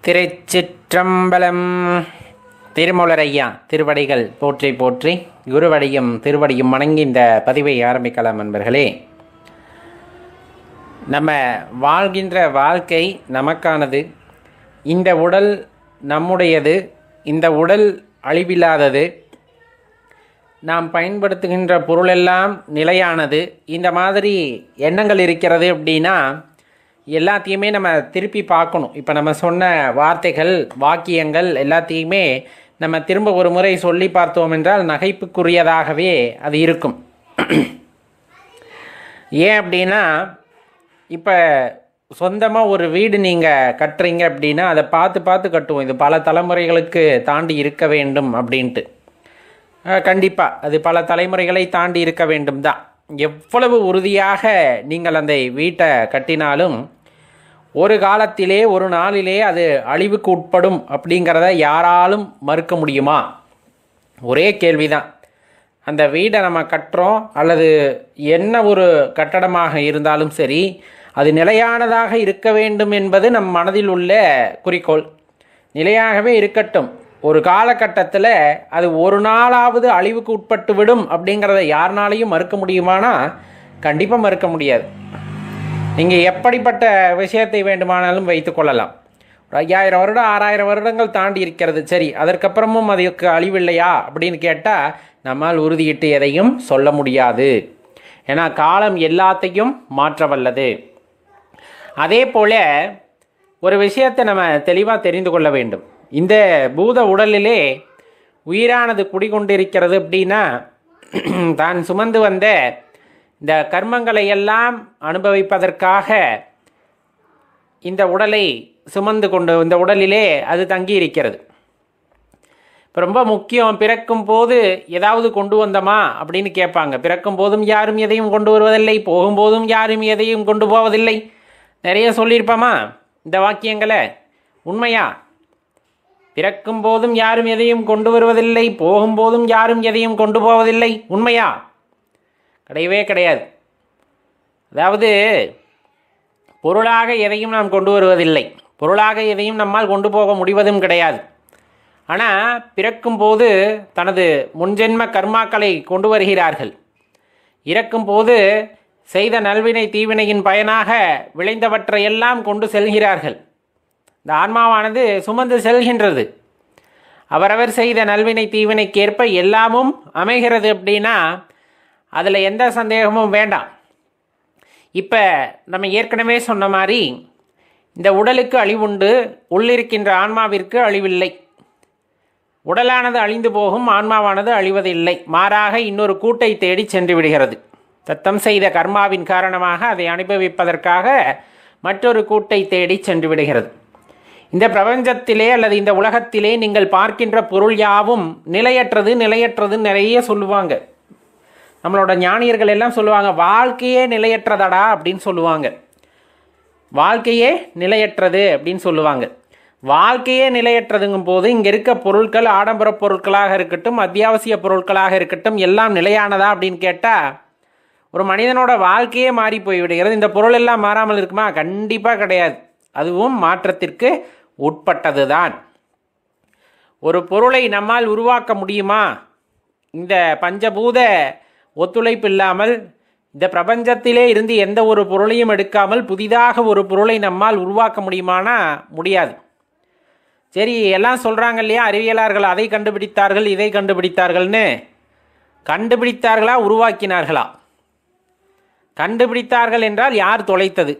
திருச்சிற்றம்பலம். திருமூலரையா திருவடிகள் போற்றி போற்றி, குருவடியும் திருவடியும் வணங்கி இந்த பதிவை ஆரம்பிக்கலாம். நண்பர்களே, நம்ம வாழ்கின்ற வாழ்க்கை நமக்கானது. இந்த உடல் நம்முடையது. இந்த உடல் அழிவில்லாதது. நாம் பயன்படுத்துகின்ற பொருளெல்லாம் நிலையானது. இந்த மாதிரி எண்ணங்கள் இருக்கிறது அப்படின்னா எல்லாத்தையுமே நம்ம திருப்பி பார்க்கணும். இப்போ நம்ம சொன்ன வார்த்தைகள், வாக்கியங்கள் எல்லாத்தையுமே நம்ம திரும்ப ஒரு முறை சொல்லி பார்த்தோம் என்றால் நகைப்புக்குரியதாகவே அது இருக்கும். ஏன் அப்படின்னா, இப்போ சொந்தமாக ஒரு வீடு நீங்கள் கட்டுறீங்க அப்படின்னா அதை பார்த்து பார்த்து கட்டுவோம். இது பல தலைமுறைகளுக்கு தாண்டி இருக்க வேண்டும் அப்படின்ட்டு. கண்டிப்பாக அது பல தலைமுறைகளை தாண்டி இருக்க வேண்டும் தான். எவ்வளவு உறுதியாக நீங்கள் அந்த வீட்டை கட்டினாலும் ஒரு காலத்திலே ஒரு நாளிலே அது அழிவுக்கு உட்படும் அப்படிங்கிறத யாராலும் மறுக்க முடியுமா? ஒரே கேள்விதான். அந்த வீடை நம்ம கட்டுறோம், அல்லது என்ன ஒரு கட்டடமாக இருந்தாலும் சரி, அது நிலையானதாக இருக்க வேண்டும் என்பது நம் மனதில் உள்ள குறிக்கோள். நிலையாகவே இருக்கட்டும். ஒரு காலகட்டத்தில் அது ஒரு நாளாவது அழிவுக்கு உட்பட்டு விடும் அப்படிங்கிறத யாருனாலையும் மறுக்க முடியுமானா கண்டிப்பாக மறுக்க முடியாது. நீங்கள் எப்படிப்பட்ட விஷயத்தை வேண்டுமானாலும் வைத்துக்கொள்ளலாம். 5000 வருடம் 6000 வருடங்கள் தாண்டி இருக்கிறது, சரி, அதற்கப்புறமும் அதுக்கு அழிவில்லையா அப்படின்னு கேட்டால் நம்மால் உறுதியிட்டு எதையும் சொல்ல முடியாது. ஏன்னா காலம் எல்லாத்தையும் மாற்ற வல்லது. அதே போல் ஒரு விஷயத்தை நம்ம தெளிவாக தெரிந்து கொள்ள வேண்டும். இந்த பூத உடலிலே உயிரானது குடிகொண்டிருக்கிறது அப்படின்னா தான் சுமந்து வந்த இந்த கர்மங்களை எல்லாம் அனுபவிப்பதற்காக இந்த உடலை சுமந்து கொண்டு இந்த உடலிலே அது தங்கி இருக்கிறது. இப்போ ரொம்ப முக்கியம், பிறக்கும் போது ஏதாவது கொண்டு வந்தோமா அப்படின்னு கேட்பாங்க. பிறக்கும் போதும் யாரும் எதையும் கொண்டு வருவதில்லை, போகும்போதும் யாரும் எதையும் கொண்டு போவதில்லை. நிறைய சொல்லியிருப்போமா இந்த வாக்கியங்களை? உண்மையா? பிறக்கும் போதும் யாரும் எதையும் கொண்டு வருவதில்லை, போகும்போதும் யாரும் எதையும் கொண்டு போவதில்லை, உண்மையா? கிடையவே கிடையாது. அதாவது பொருளாக எதையும் நாம் கொண்டு வருவதில்லை, பொருளாக எதையும் நம்மால் கொண்டு போக முடிவதும் கிடையாது. ஆனால் பிறக்கும்போது தனது முன்ஜென்ம கர்மாக்களை கொண்டு வருகிறார்கள். இறக்கும்போது செய்த நல்வினை தீவினையின் பயனாக விளைந்தவற்றையெல்லாம் கொண்டு செல்கிறார்கள். இந்த ஆன்மாவானது சுமந்து செல்கின்றது. அவரவர் செய்த நல்வினை தீவினைக்கேற்ப எல்லாமும் அமைகிறது அப்படின்னா அதில் எந்த சந்தேகமும் வேண்டாம். இப்போ நம்ம ஏற்கனவே சொன்ன மாதிரி இந்த உடலுக்கு அழிவுண்டு, உள்ளிருக்கின்ற ஆன்மாவிற்கு அழிவில்லை. உடலானது அழிந்து போகும், ஆன்மாவானது அழிவதில்லை. மாறாக இன்னொரு கூட்டை தேடி சென்று விடுகிறது. தத்தம் செய்த கர்மாவின் காரணமாக அதை அனுபவிப்பதற்காக மற்றொரு கூட்டை தேடி சென்று விடுகிறது. இந்த பிரபஞ்சத்திலே அல்லது இந்த உலகத்திலே நீங்கள் பார்க்கின்ற பொருள் யாவும் நிலையற்றது நிலையற்றது நிறைய சொல்லுவாங்க. நம்மளோட ஞானியர்கள் எல்லாம் சொல்லுவாங்க, வாழ்க்கையே நிலையற்றதடா அப்படின்னு சொல்லுவாங்க. வாழ்க்கையே நிலையற்றது அப்படின்னு சொல்லுவாங்க. வாழ்க்கையே நிலையற்றதுங்கும் போது இங்கே இருக்க பொருட்கள் ஆடம்பர பொருட்களாக இருக்கட்டும், அத்தியாவசிய பொருட்களாக இருக்கட்டும், எல்லாம் நிலையானதா அப்படின்னு கேட்டால் ஒரு மனிதனோட வாழ்க்கையே மாறி போய்விடுகிறது. இந்த பொருள் எல்லாம் மாறாமல் இருக்குமா? கண்டிப்பாக கிடையாது. அதுவும் மாற்றத்திற்கு உட்பட்டது தான். ஒரு பொருளை நம்மால் உருவாக்க முடியுமா? இந்த பஞ்சபூத ஒத்துழைப்பு இல்லாமல், இந்த பிரபஞ்சத்திலே இருந்து எந்த ஒரு பொருளையும் எடுக்காமல் புதிதாக ஒரு பொருளை நம்மால் உருவாக்க முடியுமானா முடியாது. சரி, எல்லாம் சொல்கிறாங்க இல்லையா அறிவியலாளர்கள், அதை கண்டுபிடித்தார்கள் இதை கண்டுபிடித்தார்கள்னு. கண்டுபிடித்தார்களா உருவாக்கினார்களா? கண்டுபிடித்தார்கள் என்றால் யார் தொலைத்தது?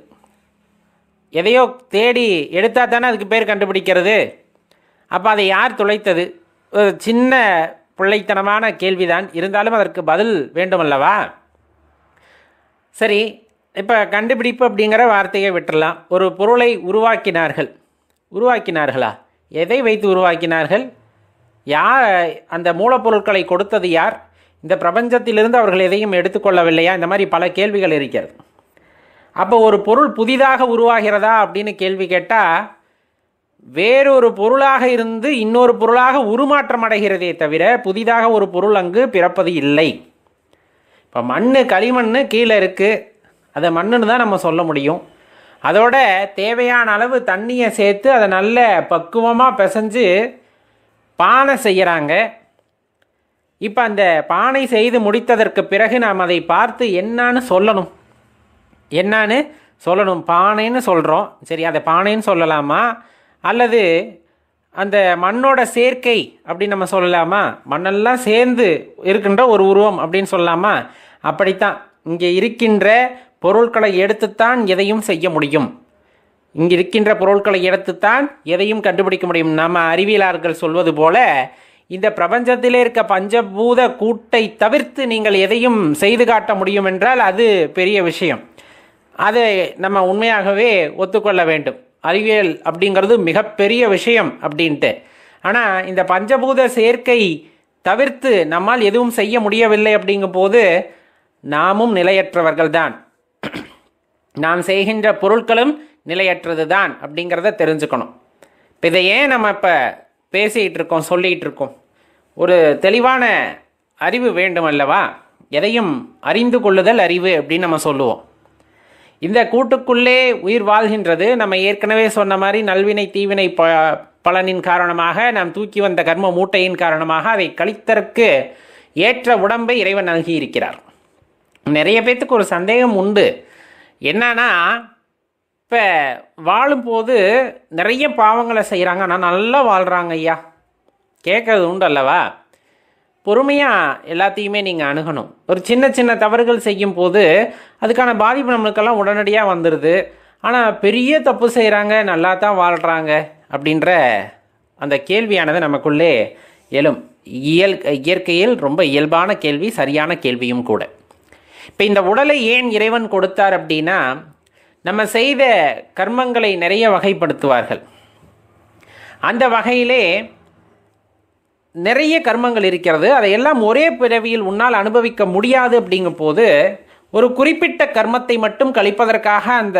எதையோ தேடி எடுத்தால் தானே அதுக்கு பேர் கண்டுபிடிக்கிறது. அப்போ அதை யார் தொலைத்தது? ஒரு சின்ன பிள்ளைத்தனமான கேள்விதான், இருந்தாலும் அதற்கு பதில் வேண்டுமல்லவா? சரி, இப்போ கண்டுபிடிப்பு அப்படிங்கிற வார்த்தையை விட்டுடலாம். ஒரு பொருளை உருவாக்கினார்கள். உருவாக்கினார்களா? எதை வைத்து உருவாக்கினார்கள்? யார் அந்த மூலப்பொருட்களை கொடுத்தது? யார்? இந்த பிரபஞ்சத்திலிருந்து அவர்கள் எதையும் எடுத்துக்கொள்ளவில்லையா? இந்த மாதிரி பல கேள்விகள் இருக்கிறது. அப்போ ஒரு பொருள் புதிதாக உருவாகிறதா அப்படின்னு கேள்வி கேட்டால் வேறொரு பொருளாக இருந்து இன்னொரு பொருளாக உருமாற்றம் அடைகிறதே தவிர புதிதாக ஒரு பொருள் அங்கு பிறப்பது இல்லை. இப்போ மண், களிமண் கீழே இருக்குது, அதை மண்ணுன்னு தான் நம்ம சொல்ல முடியும். அதோட தேவையான அளவு தண்ணியை சேர்த்து அதை நல்ல பக்குவமாக பிசைஞ்சு பானை செய்கிறாங்க. இப்போ அந்த பானை செய்து முடித்ததற்கு பிறகு நாம் அதை பார்த்து என்னான்னு சொல்லணும். பானைன்னு சொல்கிறோம், சரி அதை பானைன்னு சொல்லலாமா, அல்லது அந்த மண்ணோட சேர்க்கை அப்படின்னு நம்ம சொல்லலாமா, மண்ணெல்லாம் சேர்ந்து இருக்கின்ற ஒரு உருவம் அப்படின்னு சொல்லலாமா? அப்படித்தான் இங்கே இருக்கின்ற பொருட்களை எடுத்துத்தான் எதையும் செய்ய முடியும். இங்கே இருக்கின்ற பொருட்களை எடுத்துத்தான் எதையும் கண்டுபிடிக்க முடியும். நம்ம அறிவியலாளர்கள் சொல்வது போல இந்த பிரபஞ்சத்திலே இருக்க பஞ்சபூத கூட்டை தவிர்த்து நீங்கள் எதையும் செய்து காட்ட முடியும் என்றால் அது பெரிய விஷயம். அதை நம்ம உண்மையாகவே ஒத்துக்கொள்ள வேண்டும். அறிவியல் அப்படிங்கிறது மிகப்பெரிய விஷயம் அப்படின்ட்டு. ஆனால் இந்த பஞ்சபூத சேர்க்கை தவிர்த்து நம்மால் எதுவும் செய்ய முடியவில்லை அப்படிங்கும் போது நாமும் நிலையற்றவர்கள் தான், நாம் செய்கின்ற பொருட்களும் நிலையற்றது தான் அப்படிங்கிறத தெரிஞ்சுக்கணும். இப்போ இதை ஏன் நம்ம இப்போ பேசிகிட்டு இருக்கோம், சொல்லிகிட்டு இருக்கோம்? ஒரு தெளிவான அறிவு வேண்டும் அல்லவா? எதையும் அறிந்து கொள்ளுதல் அறிவு அப்படின்னு நம்ம சொல்லுவோம். இந்த கூட்டுக்குள்ளே உயிர் வாழ்கின்றது. நம்ம ஏற்கனவே சொன்ன மாதிரி நல்வினை தீவினை பலனின் காரணமாக நாம் தூக்கி வந்த கர்ம மூட்டையின் காரணமாக அதை கழித்தற்கு ஏற்ற உடம்பை இறைவன் நல்கி இருக்கிறார். நிறைய பேர்த்துக்கு ஒரு சந்தேகம் உண்டு. என்னன்னா, இப்போ வாழும்போது நிறைய பாவங்களை செய்கிறாங்க, ஆனால் நல்லா வாழ்கிறாங்க ஐயா, கேட்கறது உண்டு அல்லவா? பொறுமையாக எல்லாத்தையுமே நீங்கள் அணுகணும். ஒரு சின்ன சின்ன தவறுகள் செய்யும் போது அதுக்கான பாதிப்பு நம்மளுக்கெல்லாம் உடனடியாக வந்துடுது. ஆனால் பெரிய தப்பு செய்கிறாங்க, நல்லா தான் வாழ்கிறாங்க அப்படின்ற அந்த கேள்வியானது நமக்குள்ளே எழும். இயற்கையில் ரொம்ப இயல்பான கேள்வி, சரியான கேள்வியும் கூட. இப்போ இந்த உடலை ஏன் இறைவன் கொடுத்தார் அப்படின்னா, நம்ம செய்த கர்மங்களை நிறைய வகைப்படுத்துவார்கள். அந்த வகையிலே நிறைய கர்மங்கள் இருக்கிறது. அதையெல்லாம் ஒரே பிறவியில் உன்னால் அனுபவிக்க முடியாது அப்படிங்கும் போது ஒரு குறிப்பிட்ட கர்மத்தை மட்டும் கழிப்பதற்காக அந்த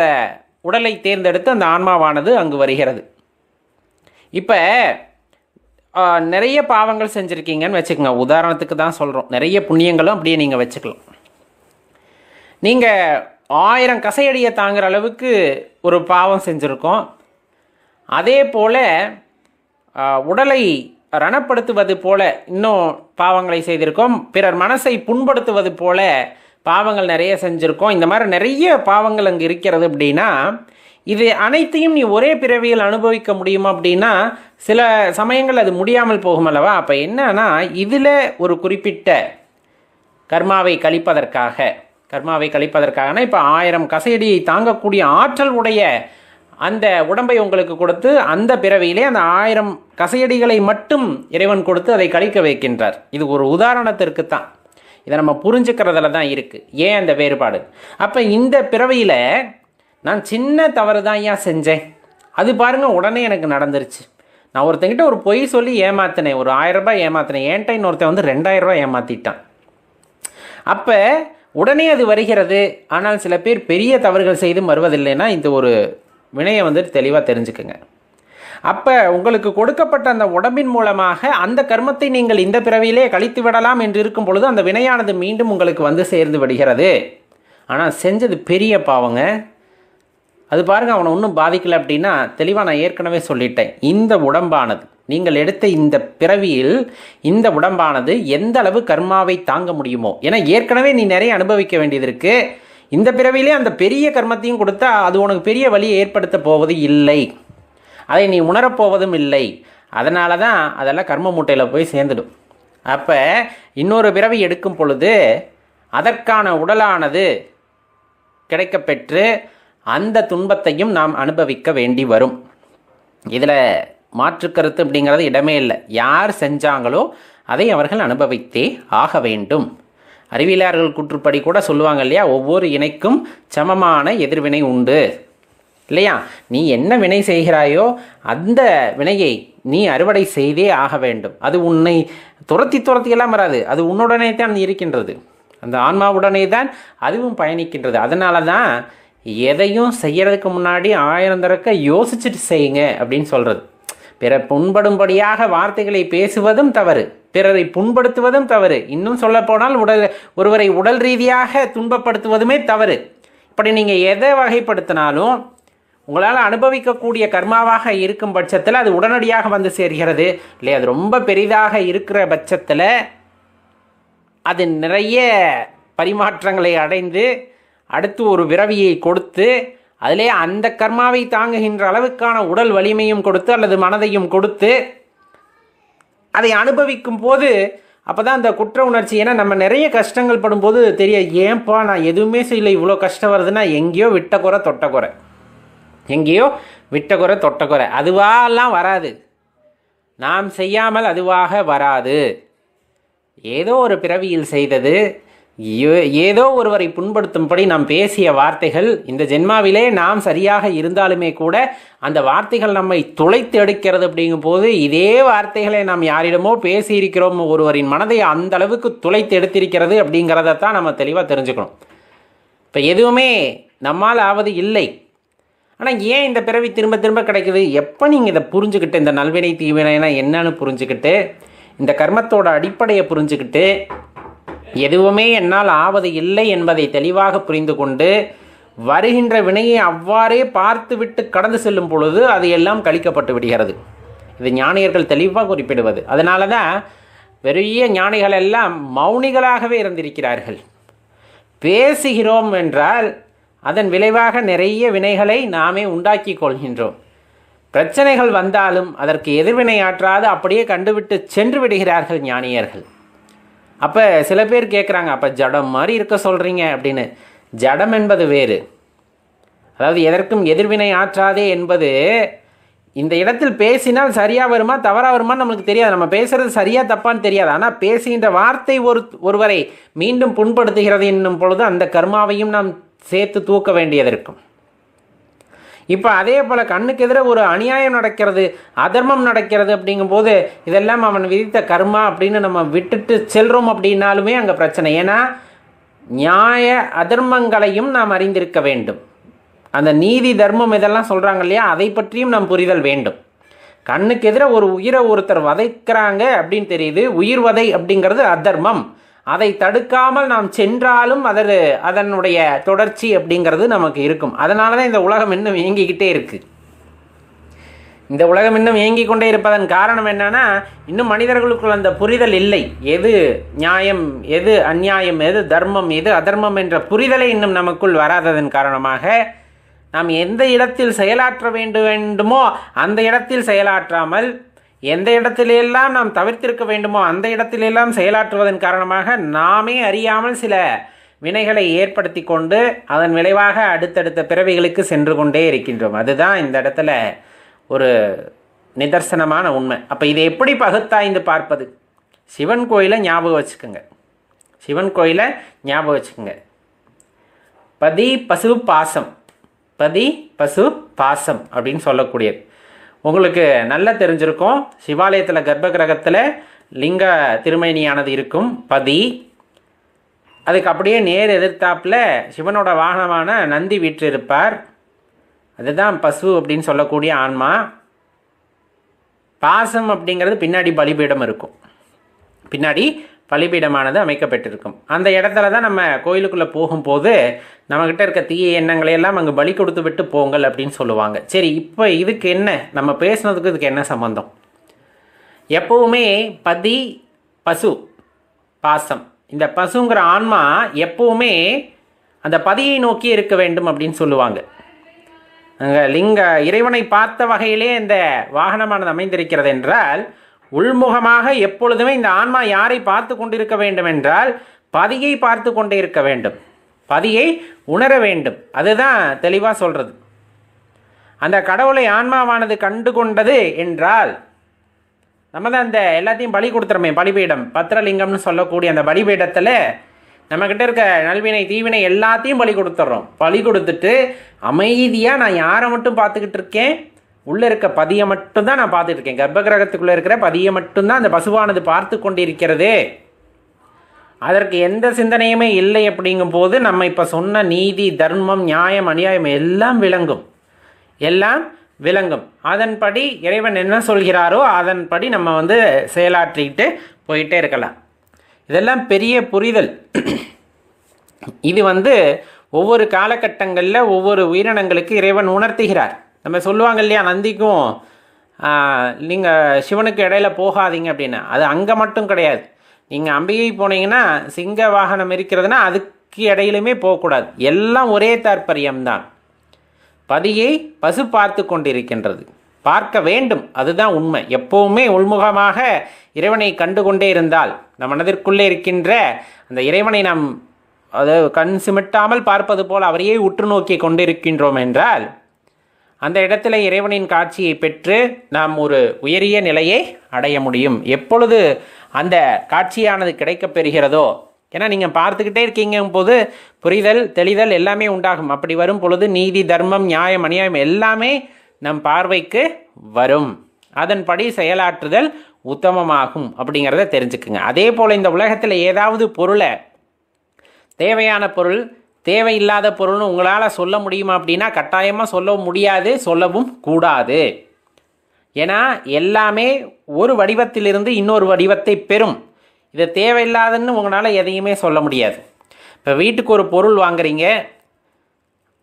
உடலை தேர்ந்தெடுத்து அந்த ஆன்மாவானது அங்கு வருகிறது. இப்போ நிறைய பாவங்கள் செஞ்சுருக்கீங்கன்னு வச்சுக்கோங்க, உதாரணத்துக்கு தான் சொல்கிறோம். நிறைய புண்ணியங்களும் அப்படியே நீங்கள் வச்சுக்கலாம். நீங்கள் 1000 கசையடியை தாங்குற அளவுக்கு ஒரு பாவம் செஞ்சுருக்கோம். அதே போல் உடலை ரணப்படுத்துவது போல இன்னும் பாவங்களை செய்திருக்கோம். பிறர் மனசை புண்படுத்துவது போல பாவங்கள் நிறைய செஞ்சுருக்கோம். இந்த மாதிரி நிறைய பாவங்கள் அங்கே இருக்கிறது. அப்படின்னா இது அனைத்தையும் நீ ஒரே பிறவியில் அனுபவிக்க முடியுமா அப்படின்னா சில சமயங்கள் அது முடியாமல் போகும் அல்லவா? அப்போ என்னன்னா, இதில் ஒரு குறிப்பிட்ட கர்மாவை கழிப்பதற்காகனா இப்போ 1000 கசையடியை தாங்கக்கூடிய ஆற்றல் உடைய அந்த உடம்பை உங்களுக்கு கொடுத்து அந்த பிறவியிலே அந்த 1000 கசையடிகளை மட்டும் இறைவன் கொடுத்து அதை கழிக்க வைக்கின்றார். இது ஒரு உதாரணத்திற்கு தான், இதை நம்ம புரிஞ்சுக்கிறதுல தான் இருக்குது ஏன் அந்த வேறுபாடு. அப்போ இந்த பிறவியில் நான் சின்ன தவறு தான் ஏன் செஞ்சேன், அது பாருங்கள் உடனே எனக்கு நடந்துருச்சு. நான் ஒருத்தங்கிட்ட ஒரு பொய் சொல்லி ஏமாத்தினேன், ஒரு 1000 ரூபாய் ஏமாத்தினேன், ஏன்ட்ட இன்னொருத்தன் வந்து 2000 ரூபாய் ஏமாற்றிட்டான். அப்போ உடனே அது வருகிறது. ஆனால் சில பேர் பெரிய தவறுகள் செய்து வருவதில்லைன்னா இந்த ஒரு வினையை வந்து தெளிவாக தெரிஞ்சுக்குங்க. அப்போ உங்களுக்கு கொடுக்கப்பட்ட அந்த உடம்பின் மூலமாக அந்த கர்மத்தை நீங்கள் இந்த பிறவியிலே கழித்து விடலாம் என்று இருக்கும் பொழுது அந்த வினையானது மீண்டும் உங்களுக்கு வந்து சேர்ந்து விடுகிறது. ஆனால் செஞ்சது பெரிய பாவங்க. அது பாருங்கள், அவனை ஒன்றும் பாதிக்கலை அப்படின்னா தெளிவாக நான் ஏற்கனவே சொல்லிட்டேன். இந்த உடம்பானது நீங்கள் எடுத்த இந்த பிறவியில் இந்த உடம்பானது எந்த அளவு கர்மாவை தாங்க முடியுமோ, ஏன்னா ஏற்கனவே நீ நிறைய அனுபவிக்க வேண்டியது இருக்குது. இந்த பிறவிலே அந்த பெரிய கர்மத்தையும் கொடுத்தா அது உனக்கு பெரிய வலியை ஏற்படுத்த போவது இல்லை, அதை நீ உணரப்போவதும் இல்லை. அதனால தான் அதெல்லாம் கர்ம மூட்டையில் போய் சேர்ந்துடும். அப்போ இன்னொரு பிறவி எடுக்கும் பொழுது அதற்கான உடலானது கிடைக்கப்பெற்று அந்த துன்பத்தையும் நாம் அனுபவிக்க வேண்டி வரும். இதில் மாற்று கருத்து அப்படிங்கிறது இடமே இல்லை. யார் செஞ்சாங்களோ அதை அவர்கள் அனுபவித்தே ஆக வேண்டும். அறிவியலாளர்கள் கூற்றுப்படி கூட சொல்லுவாங்க இல்லையா, ஒவ்வொரு இணைக்கும் சமமான எதிர்வினை உண்டு இல்லையா? நீ என்ன வினை செய்கிறாயோ அந்த வினையை நீ அறுவடை செய்தே ஆக வேண்டும். அது உன்னை துரத்தியெல்லாம் வராது, அது உன்னுடனே தான் இருக்கின்றது, அந்த ஆன்மாவுடனே தான் அதுவும் பயணிக்கின்றது. அதனால தான் எதையும் செய்யறதுக்கு முன்னாடி 1000 தடவை யோசிச்சுட்டு செய்யுங்க அப்படின்னு சொல்கிறது. பிறர் புண்படும்படியாக வார்த்தைகளை பேசுவதும் தவறு, பிறரை புண்படுத்துவதும் தவறு, இன்னும் சொல்லப்போனால் ஒருவரை உடல் ரீதியாக துன்பப்படுத்துவதுமே தவறு. இப்படி நீங்கள் எதை வகைப்படுத்தினாலும் உங்களால் அனுபவிக்கக்கூடிய கர்மாவாக இருக்கும் பட்சத்தில் அது உடனடியாக வந்து சேர்கிறது. இல்லை அது ரொம்ப பெரிதாக இருக்கிற பட்சத்தில் அது நிறைய பரிமாற்றங்களை அடைந்து அடுத்து ஒரு விரவியை கொடுத்து அதிலே அந்த கர்மாவை தாங்குகின்ற அளவுக்கான உடல் வலிமையும் கொடுத்து அல்லது மனதையும் கொடுத்து அதை அனுபவிக்கும் போது அப்போ தான் அந்த குற்ற உணர்ச்சி. ஏன்னா நம்ம நிறைய கஷ்டங்கள் படும்போது தெரியாது, ஏன்பா நான் எதுவுமே செய்யலை இவ்வளோ கஷ்டம் வருதுன்னா எங்கேயோ விட்ட குறை தொட்ட குறை, எங்கேயோ விட்ட குறை தொட்ட குறை, அதுவாலாம் வராது. நாம் செய்யாமல் அதுவாக வராது. ஏதோ ஒரு பிறவியில் செய்தது, ஏதோ ஒருவரை புண்படுத்தும்படி நாம் பேசிய வார்த்தைகள், இந்த ஜென்மாவிலே நாம் சரியாக இருந்தாலுமே கூட அந்த வார்த்தைகள் நம்மை துளைத்து எடுக்கிறது. அப்படிங்கும் போது இதே வார்த்தைகளை நாம் யாரிடமோ பேசியிருக்கிறோம், ஒருவரின் மனதை அந்த அளவுக்கு துளைத்து எடுத்திருக்கிறது அப்படிங்கிறதான் நம்ம தெளிவாக தெரிஞ்சுக்கணும். இப்போ எதுவுமே நம்மால் ஆவது இல்லை. ஆனால் ஏன் இந்த பிறவி திரும்ப திரும்ப கிடைக்குது? எப்போ நீங்கள் இதை புரிஞ்சுக்கிட்டு, இந்த நல்வினை தீவினைனா என்னன்னு புரிஞ்சுக்கிட்டு, இந்த கர்மத்தோட அடிப்படையை புரிஞ்சுக்கிட்டு, எதுவுமே என்னால் ஆவது இல்லை என்பதை தெளிவாக புரிந்து கொண்டு வருகின்ற வினையை அவ்வாறே பார்த்து விட்டு கடந்து செல்லும் பொழுது அது எல்லாம் கழிக்கப்பட்டு விடுகிறது. இது ஞானியர்கள் தெளிவாக குறிப்பிடுவது. அதனால தான் பெரிய ஞானிகள் எல்லாம் மௌனிகளாகவே இருந்திருக்கிறார்கள். பேசுகிறோம் என்றால் அதன் விளைவாக நிறைய வினைகளை நாமே உண்டாக்கி கொள்கின்றோம். பிரச்சனைகள் வந்தாலும் அதற்கு எதிர்வினை ஆற்றாது அப்படியே கண்டுவிட்டு சென்று விடுகிறார்கள் ஞானியர்கள். அப்போ சில பேர் கேட்குறாங்க, அப்போ ஜடம் மாதிரி இருக்க சொல்கிறீங்க அப்படின்னு. ஜடம் என்பது வேறு, அதாவது எதற்கும் எதிர்வினை ஆற்றாதே என்பது இந்த இடத்தில் பேசினால் சரியாக வருமா தவறாக வருமானு நம்மளுக்கு தெரியாது. நம்ம பேசுகிறது சரியாக தப்பான்னு தெரியாது. ஆனால் பேசுகின்ற வார்த்தை ஒருவரை மீண்டும் புண்படுத்துகிறது என்னும் பொழுது அந்த கர்மாவையும் நாம் சேர்த்து தூக்க வேண்டியது இருக்கும். இப்போ அதே போல் கண்ணுக்கு எதிராக ஒரு அநியாயம் நடக்கிறது, அதர்மம் நடக்கிறது அப்படிங்கும்போது இதெல்லாம் அவன் விதித்த கர்மா அப்படின்னு நம்ம விட்டுட்டு செல்கிறோம் அப்படின்னாலுமே அங்கே பிரச்சனை. ஏன்னா நியாய அதர்மங்களையும் நாம் அறிந்திருக்க வேண்டும். அந்த நீதி தர்மம் இதெல்லாம் சொல்கிறாங்க இல்லையா, அதை பற்றியும் நாம் புரிதல் வேண்டும். கண்ணுக்கு எதிராக ஒரு உயிரை ஒருத்தர் வதைக்கிறாங்க அப்படின்னு தெரியுது, உயிர் வதை அப்படிங்கிறது அதர்மம். அதை தடுக்காமல் நாம் சென்றாலும் அதனுடைய தொடர்ச்சி அப்படிங்கிறது நமக்கு இருக்கும். அதனால தான் இந்த உலகம் இன்னும் இயங்கிக்கிட்டே இருக்குது. இந்த உலகம் இன்னும் இயங்கிக் கொண்டே இருப்பதன் காரணம் என்னன்னா, இன்னும் மனிதர்களுக்குள் அந்த புரிதல் இல்லை. எது நியாயம், எது அந்நியாயம், எது தர்மம், எது அதர்மம் என்ற புரிதலை இன்னும் நமக்குள் வராததன் காரணமாக நாம் எந்த இடத்தில் செயலாற்ற வேண்டுமோ அந்த இடத்தில் செயலாற்றாமல், எந்த இடத்திலெல்லாம் நாம் தவிர்த்திருக்க வேண்டுமோ அந்த இடத்திலெல்லாம் செயலாற்றுவதன் காரணமாக நாமே அறியாமல் சில வினைகளை ஏற்படுத்தி கொண்டு அதன் விளைவாக அடுத்தடுத்த பிறவிகளுக்கு சென்று கொண்டே இருக்கின்றோம். அதுதான் இந்த இடத்துல ஒரு நிதர்சனமான உண்மை. அப்போ இதை எப்படி பகுத்தாய்ந்து பார்ப்பது? சிவன் கோயிலை ஞாபகம் வச்சுக்கோங்க. சிவன் கோயிலை ஞாபகம் வச்சுக்கோங்க. பதி பசு பாசம், பதி பசு பாசம் அப்படின்னு சொல்லக்கூடியது உங்களுக்கு நல்லா தெரிஞ்சிருக்கும். சிவாலயத்தில் கர்ப்ப கிரகத்தில் லிங்க திருமேனியானது இருக்கும், பதி. அதுக்கு அப்படியே நேர் எதிர்த்தாப்பில் சிவனோட வாகனமான நந்தி வீற்றிருப்பார். அதுதான் பசு அப்படின்னு சொல்லக்கூடிய ஆன்மா. பாசம் அப்படிங்கிறது பின்னாடி பலிபீடம் இருக்கும், பின்னாடி பலிபீடமானது அமைக்கப்பட்டிருக்கும். அந்த இடத்துல தான் நம்ம கோயிலுக்குள்ளே போகும்போது நம்மக்கிட்ட இருக்க தீய எண்ணங்களை எல்லாம் அங்கே பலி கொடுத்து விட்டு போங்கள் அப்படின்னு சொல்லுவாங்க. சரி, இப்போ இதுக்கு என்ன, நம்ம பேசுனதுக்கு இதுக்கு என்ன சம்பந்தம்? எப்பவுமே பதி பசு பாசம், இந்த பசுங்கிற ஆன்மா எப்பவுமே அந்த பதியை நோக்கி இருக்க வேண்டும் அப்படின்னு சொல்லுவாங்க. அங்கே லிங்க இறைவனை பார்த்த வகையிலே இந்த வாகனமானது அமைந்திருக்கிறது என்றால், உள்முகமாக எப்பொழுதுமே இந்த ஆன்மா யாரை பார்த்து கொண்டிருக்க வேண்டும் என்றால் பதியை பார்த்து கொண்டே இருக்க வேண்டும், பதியை உணர வேண்டும். அதுதான் தெளிவாக சொல்கிறது. அந்த கடவுளை ஆன்மாவானது கண்டு கொண்டது என்றால் நம்ம தான் அந்த எல்லாத்தையும் பலி கொடுத்துறோமே, பலிபீடம் பத்திரலிங்கம்னு சொல்லக்கூடிய அந்த பலிபீடத்தில் நம்மக்கிட்ட இருக்க நல்வினை தீவினை எல்லாத்தையும் பலி கொடுத்துட்றோம். பலி கொடுத்துட்டு அமைதியாக நான் யாரை மட்டும் பார்த்துக்கிட்டு இருக்கேன், உள்ளே இருக்க பதியை மட்டும்தான் நான் பார்த்துட்டு இருக்கேன். கர்ப்ப கிரகத்துக்குள்ளே இருக்கிற பதியை மட்டும்தான் அந்த பசுவானது பார்த்து கொண்டிருக்கிறது. அதற்கு எந்த சிந்தனையுமே இல்லை. அப்படிங்கும் போது நம்ம இப்போ சொன்ன நீதி தர்மம் நியாயம் அநியாயம் எல்லாம் விளங்கும், எல்லாம் விளங்கும். அதன்படி இறைவன் என்ன சொல்கிறாரோ அதன்படி நம்ம செயலாற்றிக்கிட்டு போயிட்டே இருக்கலாம். இதெல்லாம் பெரிய புரிதல். இது ஒவ்வொரு காலகட்டங்களில் ஒவ்வொரு உயிரினங்களுக்கு இறைவன் உணர்த்துகிறார். நம்ம சொல்லுவாங்க இல்லையா, நந்திக்கும் நீங்கள் சிவனுக்கு இடையில போகாதீங்க அப்படின்னு. அது அங்கே மட்டும் கிடையாது. நீங்கள் அம்பிகை போனீங்கன்னா சிங்க வாகனம் இருக்கிறதுனா அதுக்கு இடையிலுமே போகக்கூடாது. எல்லாம் ஒரே தாற்பயம்தான். பதியை பசு பார்த்து கொண்டிருக்கின்றது, பார்க்க வேண்டும், அதுதான் உண்மை. எப்போவுமே உள்முகமாக இறைவனை கண்டு கொண்டே இருந்தால், நம் மனதிற்குள்ளே இருக்கின்ற அந்த இறைவனை நாம் கண் சிமிட்டாமல் பார்ப்பது போல் அவரையே உற்று நோக்கி கொண்டிருக்கின்றோம் என்றால், அந்த இடத்துல இறைவனின் காட்சியை பெற்று நாம் ஒரு உயரிய நிலையை அடைய முடியும். எப்பொழுது அந்த காட்சியானது கிடைக்கப் பெறுகிறதோ, ஏன்னா நீங்கள் பார்த்துக்கிட்டே இருக்கீங்க போது புரிதல் தெளிதல் எல்லாமே உண்டாகும். அப்படி வரும் பொழுது நீதி தர்மம் நியாயம் அநியாயம் எல்லாமே நம் பார்வைக்கு வரும். அதன்படி செயலாற்றுதல் உத்தமமாகும் அப்படிங்கிறத தெரிஞ்சுக்குங்க. அதே போல் இந்த உலகத்தில் ஏதாவது பொருளை, தேவையான பொருள் தேவையில்லாத பொருள்னு உங்களால் சொல்ல முடியுமா அப்படின்னா கட்டாயமாக சொல்ல முடியாது, சொல்லவும் கூடாது. ஏன்னா எல்லாமே ஒரு வடிவத்திலிருந்து இன்னொரு வடிவத்தை பெறும். இது தேவையில்லாதன்னு உங்களால் எதையுமே சொல்ல முடியாது. இப்போ வீட்டுக்கு ஒரு பொருள் வாங்குறீங்க,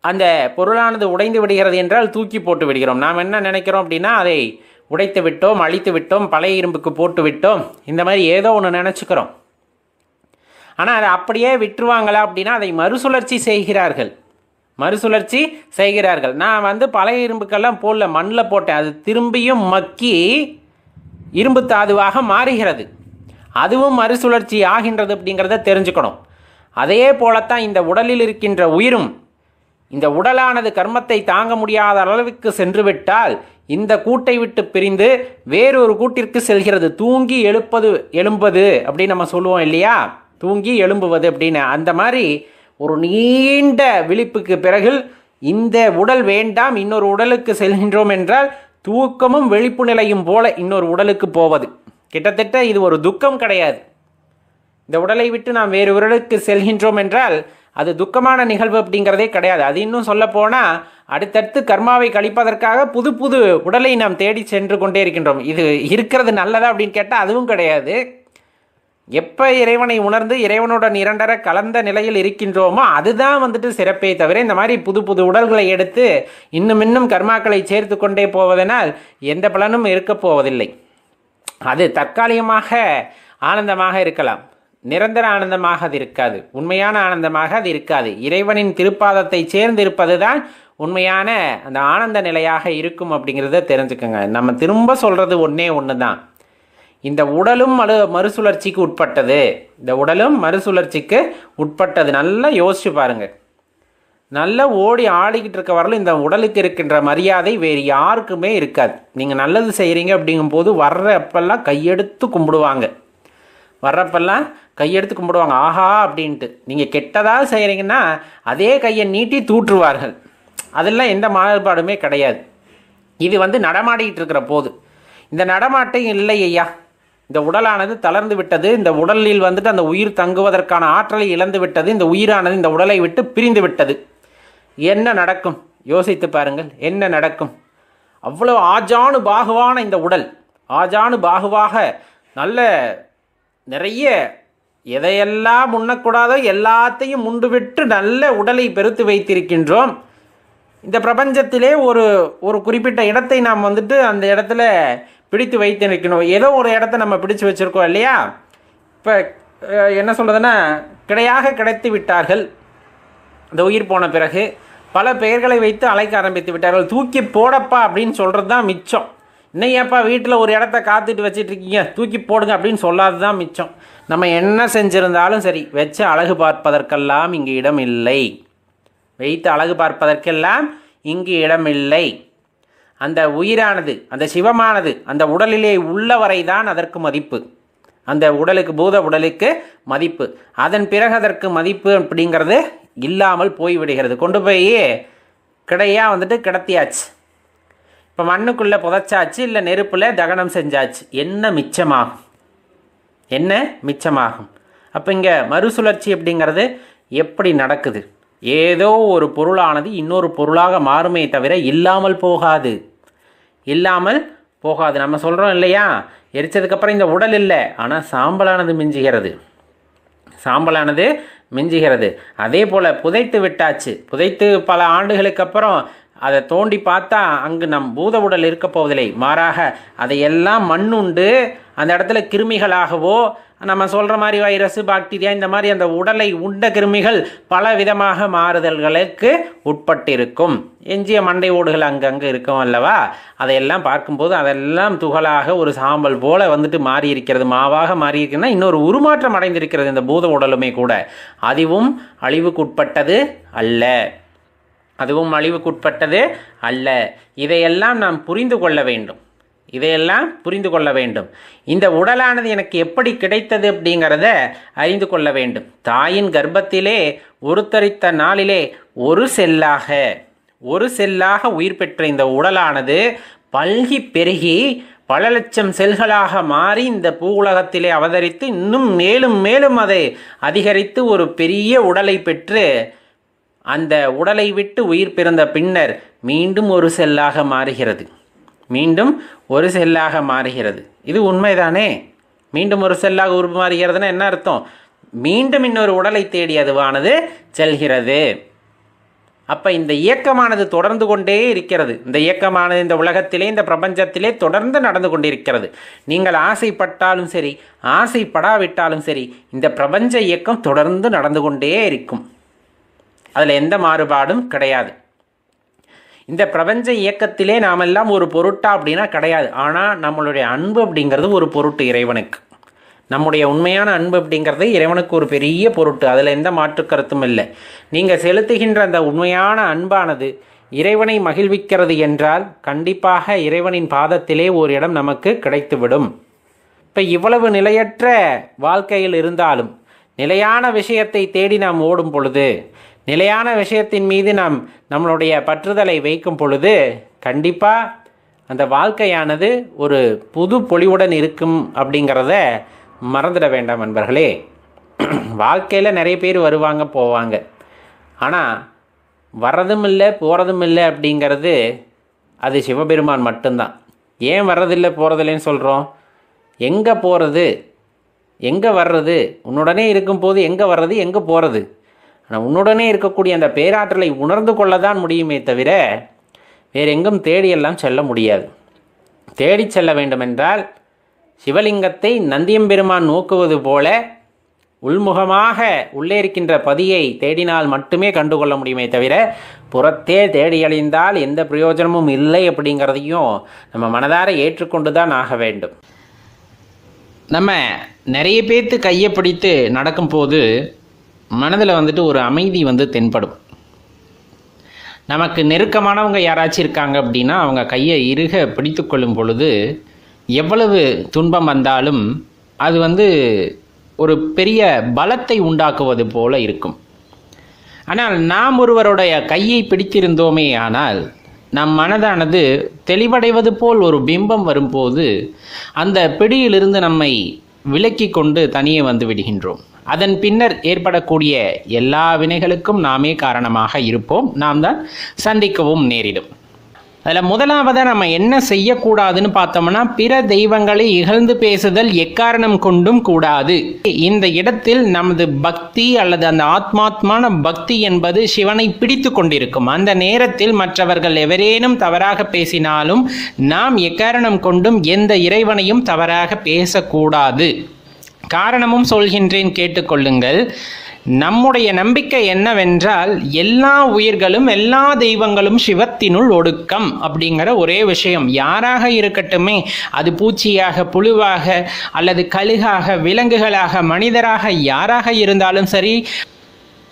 அந்த பொருளானது உடைந்து விடுகிறது என்றால் தூக்கி போட்டு விடுகிறோம். நாம் என்ன நினைக்கிறோம் அப்படின்னா, அதை உடைத்து விட்டோம், அழித்து விட்டோம், பழைய இரும்புக்கு போட்டு விட்டோம், இந்த மாதிரி ஏதோ ஒன்று நினச்சிக்கிறோம். ஆனால் அதை அப்படியே விட்டுருவாங்களா அப்படின்னா அதை மறுசுழற்சி செய்கிறார்கள். நான் பழைய இரும்புக்கெல்லாம் போடல, மண்ணில் போட்டேன், அது திரும்பியும் மக்கி இரும்பு தாதுவாக மாறுகிறது. அதுவும் மறுசுழற்சி ஆகின்றது அப்படிங்கிறத தெரிஞ்சுக்கணும். அதே போலத்தான் இந்த உடலில் இருக்கின்ற உயிரும், இந்த உடலானது கர்மத்தை தாங்க முடியாத அளவுக்கு சென்று விட்டால் இந்த கூட்டை விட்டு பிரிந்து வேறொரு கூட்டிற்கு செல்கிறது. தூங்கி எழும்புவது அப்படின்னு நம்ம சொல்லுவோம் இல்லையா, தூங்கி எழும்புவது அப்படின்னு. அந்த மாதிரி ஒரு நீண்ட விழிப்புக்கு பிறகு இந்த உடல் வேண்டாம், இன்னொரு உடலுக்கு செல்கின்றோம் என்றால் தூக்கமும் விழிப்பு நிலையும் போல இன்னொரு உடலுக்கு போவது. கிட்டத்தட்ட இது ஒரு துக்கம் கிடையாது. இந்த உடலை விட்டு நாம் வேறு உடலுக்கு செல்கின்றோம் என்றால் அது துக்கமான நிகழ்வு அப்படிங்கிறதே கிடையாது. அது இன்னும் சொல்ல போனால் அடுத்தடுத்து கர்மாவை கழிப்பதற்காக புது புது உடலை நாம் தேடி சென்று கொண்டே இருக்கின்றோம். இது இருக்கிறது நல்லதா அப்படின்னு கேட்டால் அதுவும் கிடையாது. எப்போ இறைவனை உணர்ந்து இறைவனுடன் இரண்டர கலந்த நிலையில் இருக்கின்றோமோ அதுதான் சிறப்பே தவிர இந்த மாதிரி புது புது உடல்களை எடுத்து இன்னும் கர்மாக்களை சேர்த்து கொண்டே போவதனால் எந்த பலனும் இருக்கப் போவதில்லை. அது தற்காலிகமாக ஆனந்தமாக இருக்கலாம், நிரந்தர ஆனந்தமாக அது இருக்காது, உண்மையான ஆனந்தமாக அது இருக்காது. இறைவனின் திருப்பாதத்தை சேர்ந்து இருப்பது தான் உண்மையான அந்த ஆனந்த நிலையாக இருக்கும் அப்படிங்கிறத தெரிஞ்சுக்கோங்க. நம்ம திரும்ப சொல்கிறது ஒன்று தான், இந்த உடலும் மறுசுழற்சிக்கு உட்பட்டது. நல்லா யோசிச்சு பாருங்க. நல்லா ஓடி ஆடிக்கிட்டு இருக்க வரலும் இந்த உடலுக்கு இருக்கின்ற மரியாதை வேறு யாருக்குமே இருக்காது. நீங்கள் நல்லது செய்கிறீங்க அப்படிங்கும்போது வர்றப்பெல்லாம் கையெடுத்து கும்பிடுவாங்க, ஆஹா அப்படின்ட்டு. நீங்கள் கெட்டதாக செய்கிறீங்கன்னா அதே கையை நீட்டி தூற்றுவார்கள். அதெல்லாம் எந்த மாறுபாடுமே கிடையாது. இது நடமாடிக்கிட்டு இருக்கிற போது இந்த நடமாட்டம் இல்லை ஐயா. இந்த உடலானது தளர்ந்து விட்டது, இந்த உடலில் அந்த உயிர் தங்குவதற்கான ஆற்றலை இழந்து விட்டது, இந்த உயிரானது இந்த உடலை விட்டு பிரிந்து விட்டது. என்ன நடக்கும் யோசித்து பாருங்கள், என்ன நடக்கும்? அவ்வளோ ஆஜானு பாகுவான இந்த உடல், ஆஜானு பாகுவாக நல்ல நிறைய எதையெல்லாம் உண்ணக்கூடாதோ எல்லாத்தையும் உண்டுவிட்டு நல்ல உடலை பெருத்து வைத்திருக்கின்றோம். இந்த பிரபஞ்சத்திலே ஒரு குறிப்பிட்ட இடத்தை நாம் அந்த இடத்துல பிடித்து வைத்திருக்கணும். ஏதோ ஒரு இடத்த நம்ம பிடிச்சு வச்சுருக்கோம் இல்லையா. இப்போ என்ன சொல்கிறதுன்னா, கிடைத்து விட்டார்கள். இந்த உயிர் போன பிறகு பல பெயர்களை வைத்து அழைக்க ஆரம்பித்து விட்டார்கள். தூக்கி போடப்பா அப்படின்னு சொல்கிறது தான் மிச்சம். இன்னையப்பா வீட்டில் ஒரு இடத்த காத்துட்டு வச்சிட்ருக்கீங்க, தூக்கி போடுங்க அப்படின்னு சொல்லாது தான் மிச்சம். நம்ம என்ன செஞ்சுருந்தாலும் சரி, வச்சு அழகு பார்ப்பதற்கெல்லாம் இங்கு இடம் இல்லை, வைத்து அழகு பார்ப்பதற்கெல்லாம் இங்கு இடமில்லை. அந்த உயிரானது, அந்த சிவமானது அந்த உடலிலே உள்ளவரை தான் அதற்கு மதிப்பு. அந்த உடலுக்கு, பூத உடலுக்கு மதிப்பு. அதன் பிறகு அதற்கு மதிப்பு அப்படிங்கிறது இல்லாமல் போய்விடுகிறது. கொண்டு போய் கிடையாக கிடத்தியாச்சு. இப்போ மண்ணுக்குள்ளே புதைச்சாச்சு, இல்லை நெருப்பில் தகனம் செஞ்சாச்சு. என்ன மிச்சமாகும்? அப்போ இங்கே மறுசுழற்சி அப்படிங்கிறது எப்படி நடக்குது? ஏதோ ஒரு பொருளானது இன்னொரு பொருளாக மாறுமே தவிர இல்லாமல் போகாது. நம்ம சொல்கிறோம் இல்லையா, எரிச்சதுக்கப்புறம் இந்த உடல் இல்லை, ஆனால் சாம்பலானது மிஞ்சுகிறது. அதே போல் புதைத்து விட்டாச்சு, புதைத்து பல ஆண்டுகளுக்கு அப்புறம் அதை தோண்டி பார்த்தா அங்கு நம் பூத உடல் இருக்க போவதில்லை, மாறாக அதையெல்லாம் மண்ணுண்டு அந்த இடத்துல கிருமிகளாகவோ, நம்ம சொல்கிற மாதிரி வைரஸ், பாக்டீரியா, இந்த மாதிரி அந்த உடலை உண்ட கிருமிகள் பல விதமாக மாறுதல்களுக்கு உட்பட்டிருக்கும். எஞ்சிய மண்டை ஓடுகள் அங்கங்கே இருக்கும் அல்லவா, அதையெல்லாம் பார்க்கும்போது அதெல்லாம் துகளாக ஒரு சாம்பல் போல வந்துட்டு மாறி இருக்கிறது, மாவாக மாறி இருக்குன்னா இன்னொரு உருமாற்றம் அடைந்திருக்கிறது இந்த பூத உடலுமே கூட. அதுவும் அழிவுக்குட்பட்டது அல்ல, அதுவும் அழிவுக்குட்பட்டது அல்ல. இதையெல்லாம் நாம் புரிந்து கொள்ள வேண்டும், இதையெல்லாம் புரிந்து கொள்ள வேண்டும். இந்த உடலானது எனக்கு எப்படி கிடைத்தது அப்படிங்கிறத அறிந்து கொள்ள வேண்டும். தாயின் கர்ப்பத்திலே உருத்தரித்த நாளிலே ஒரு செல்லாக உயிர் பெற்ற இந்த உடலானது பல்கி பெருகி பல லட்சம் செல்களாக மாறி இந்த பூ உலகத்திலே அவதரித்து இன்னும் மேலும் மேலும் அதை அதிகரித்து ஒரு பெரிய உடலை பெற்று அந்த உடலை விட்டு உயிர் பிறந்த பின்னர் மீண்டும் ஒரு செல்லாக மாறுகிறது, மீண்டும் ஒரு செல்லாக மாறுகிறது. இது உண்மைதானே? மீண்டும் ஒரு செல்லாக உருமாறுகிறதுனா என்ன அர்த்தம்? மீண்டும் இன்னொரு உடலை தேடி அதுவானது செல்கிறது. அப்போ இந்த இயக்கமானது தொடர்ந்து கொண்டே இருக்கிறது. இந்த இயக்கமானது இந்த உலகத்திலே, இந்த பிரபஞ்சத்திலே தொடர்ந்து நடந்து கொண்டிருக்கிறது. நீங்கள் ஆசைப்பட்டாலும் சரி, ஆசைப்படாவிட்டாலும் சரி, இந்த பிரபஞ்ச இயக்கம் தொடர்ந்து நடந்து கொண்டே இருக்கும். அதில் எந்த மாறுபாடும் கிடையாது. இந்த பிரபஞ்ச இயக்கத்திலே நாமெல்லாம் ஒரு பொருட்டா அப்படின்னா கிடையாது. ஆனால் நம்மளுடைய அன்பு அப்படிங்கிறது ஒரு பொருட்டு இறைவனுக்கு. நம்முடைய உண்மையான அன்பு அப்படிங்கிறது இறைவனுக்கு ஒரு பெரிய பொருட்டு, அதில் எந்த மாற்று கருத்தும் இல்லை. நீங்கள் செலுத்துகின்ற அந்த உண்மையான அன்பானது இறைவனை மகிழ்விக்கிறது என்றால் கண்டிப்பாக இறைவனின் பாதத்திலே ஒரு இடம் நமக்கு கிடைத்துவிடும். இப்போ இவ்வளவு நிலையற்ற வாழ்க்கையில் இருந்தாலும் நிலையான விஷயத்தை தேடி நாம் ஓடும் பொழுது, நிலையான விஷயத்தின் மீது நாம் நம்மளுடைய பற்றுதலை வைக்கும் பொழுது கண்டிப்பாக அந்த வாழ்க்கையானது ஒரு புது பொலிவுடன் இருக்கும் அப்படிங்கிறத மறந்துட வேண்டாம் நண்பர்களே. வாழ்க்கையில் நிறைய பேர் வருவாங்க போவாங்க, ஆனால் வர்றதும் இல்லை போகிறதும் இல்லை அப்படிங்கிறது அது சிவபெருமான் மட்டும்தான். ஏன் வர்றதில்லை போகிறதில்லைன்னு சொல்கிறோம்? எங்கே போகிறது, எங்கே வர்றது? உன்னுடனே இருக்கும்போது எங்கே வர்றது, எங்கே போகிறது? ஆனால் உன்னுடனே இருக்கக்கூடிய அந்த பேராற்றலை உணர்ந்து கொள்ள தான் முடியுமே தவிர வேறு எங்கும் தேடியெல்லாம் செல்ல முடியாது. தேடி செல்ல வேண்டுமென்றால் சிவலிங்கத்தை நந்தியம்பெருமான் நோக்குவது போல உள்முகமாக உள்ளே இருக்கின்ற பதியை தேடினால் மட்டுமே கண்டுகொள்ள முடியுமே தவிர புறத்தே தேடி அழிந்தால் எந்த பிரயோஜனமும் இல்லை அப்படிங்கிறதையும் நம்ம மனதார ஏற்றுக்கொண்டு தான் ஆக வேண்டும். நம்ம நிறைய பேர்த்து கையை பிடித்து நடக்கும்போது மனதில் வந்துட்டு ஒரு அமைதி தென்படும். நமக்கு நெருக்கமானவங்க யாராச்சும் இருக்காங்க அப்படின்னா அவங்க கையை இறுக பிடித்து கொள்ளும் பொழுது எவ்வளவு துன்பம் வந்தாலும் அது ஒரு பெரிய பலத்தை உண்டாக்குவது போல இருக்கும். ஆனால் நாம் ஒருவருடைய கையை பிடித்திருந்தோமே ஆனால் நம் மனதானது தெளிவடைவது போல் ஒரு பிம்பம் வரும்போது அந்த பிடியிலிருந்து நம்மை விலக்கி கொண்டு தனியே வந்து விடுகின்றோம். அதன் பின்னர் ஏற்படக்கூடிய எல்லா வினைகளுக்கும் நாமே காரணமாக இருப்போம், நாம் தான் சந்திக்கவும் நேரிடும். அதில் முதலாவதாக நம்ம என்ன செய்யக்கூடாதுன்னு பார்த்தோம்னா, பிற தெய்வங்களை இகழ்ந்து பேசுதல் எக்காரணம் கொண்டும் கூடாது. இந்த இடத்தில் நமது பக்தி அல்லது அந்த ஆத்மாத்மான பக்தி என்பது சிவனை பிடித்து கொண்டிருக்கும். அந்த நேரத்தில் மற்றவர்கள் எவரேனும் தவறாக பேசினாலும் நாம் எக்காரணம் கொண்டும் எந்த இறைவனையும் தவறாக பேசக்கூடாது. காரணமும் சொல்கின்றேன், கேட்டுக்கொள்ளுங்கள். நம்முடைய நம்பிக்கை என்னவென்றால் எல்லா உயிர்களும் எல்லா தெய்வங்களும் சிவத்தினுள் ஒடுக்கம் அப்படிங்கிற ஒரே விஷயம். யாராக இருக்கட்டுமே, அது பூச்சியாக, புழுவாக அல்லது கழுகாக, விலங்குகளாக, மனிதராக, யாராக இருந்தாலும் சரி,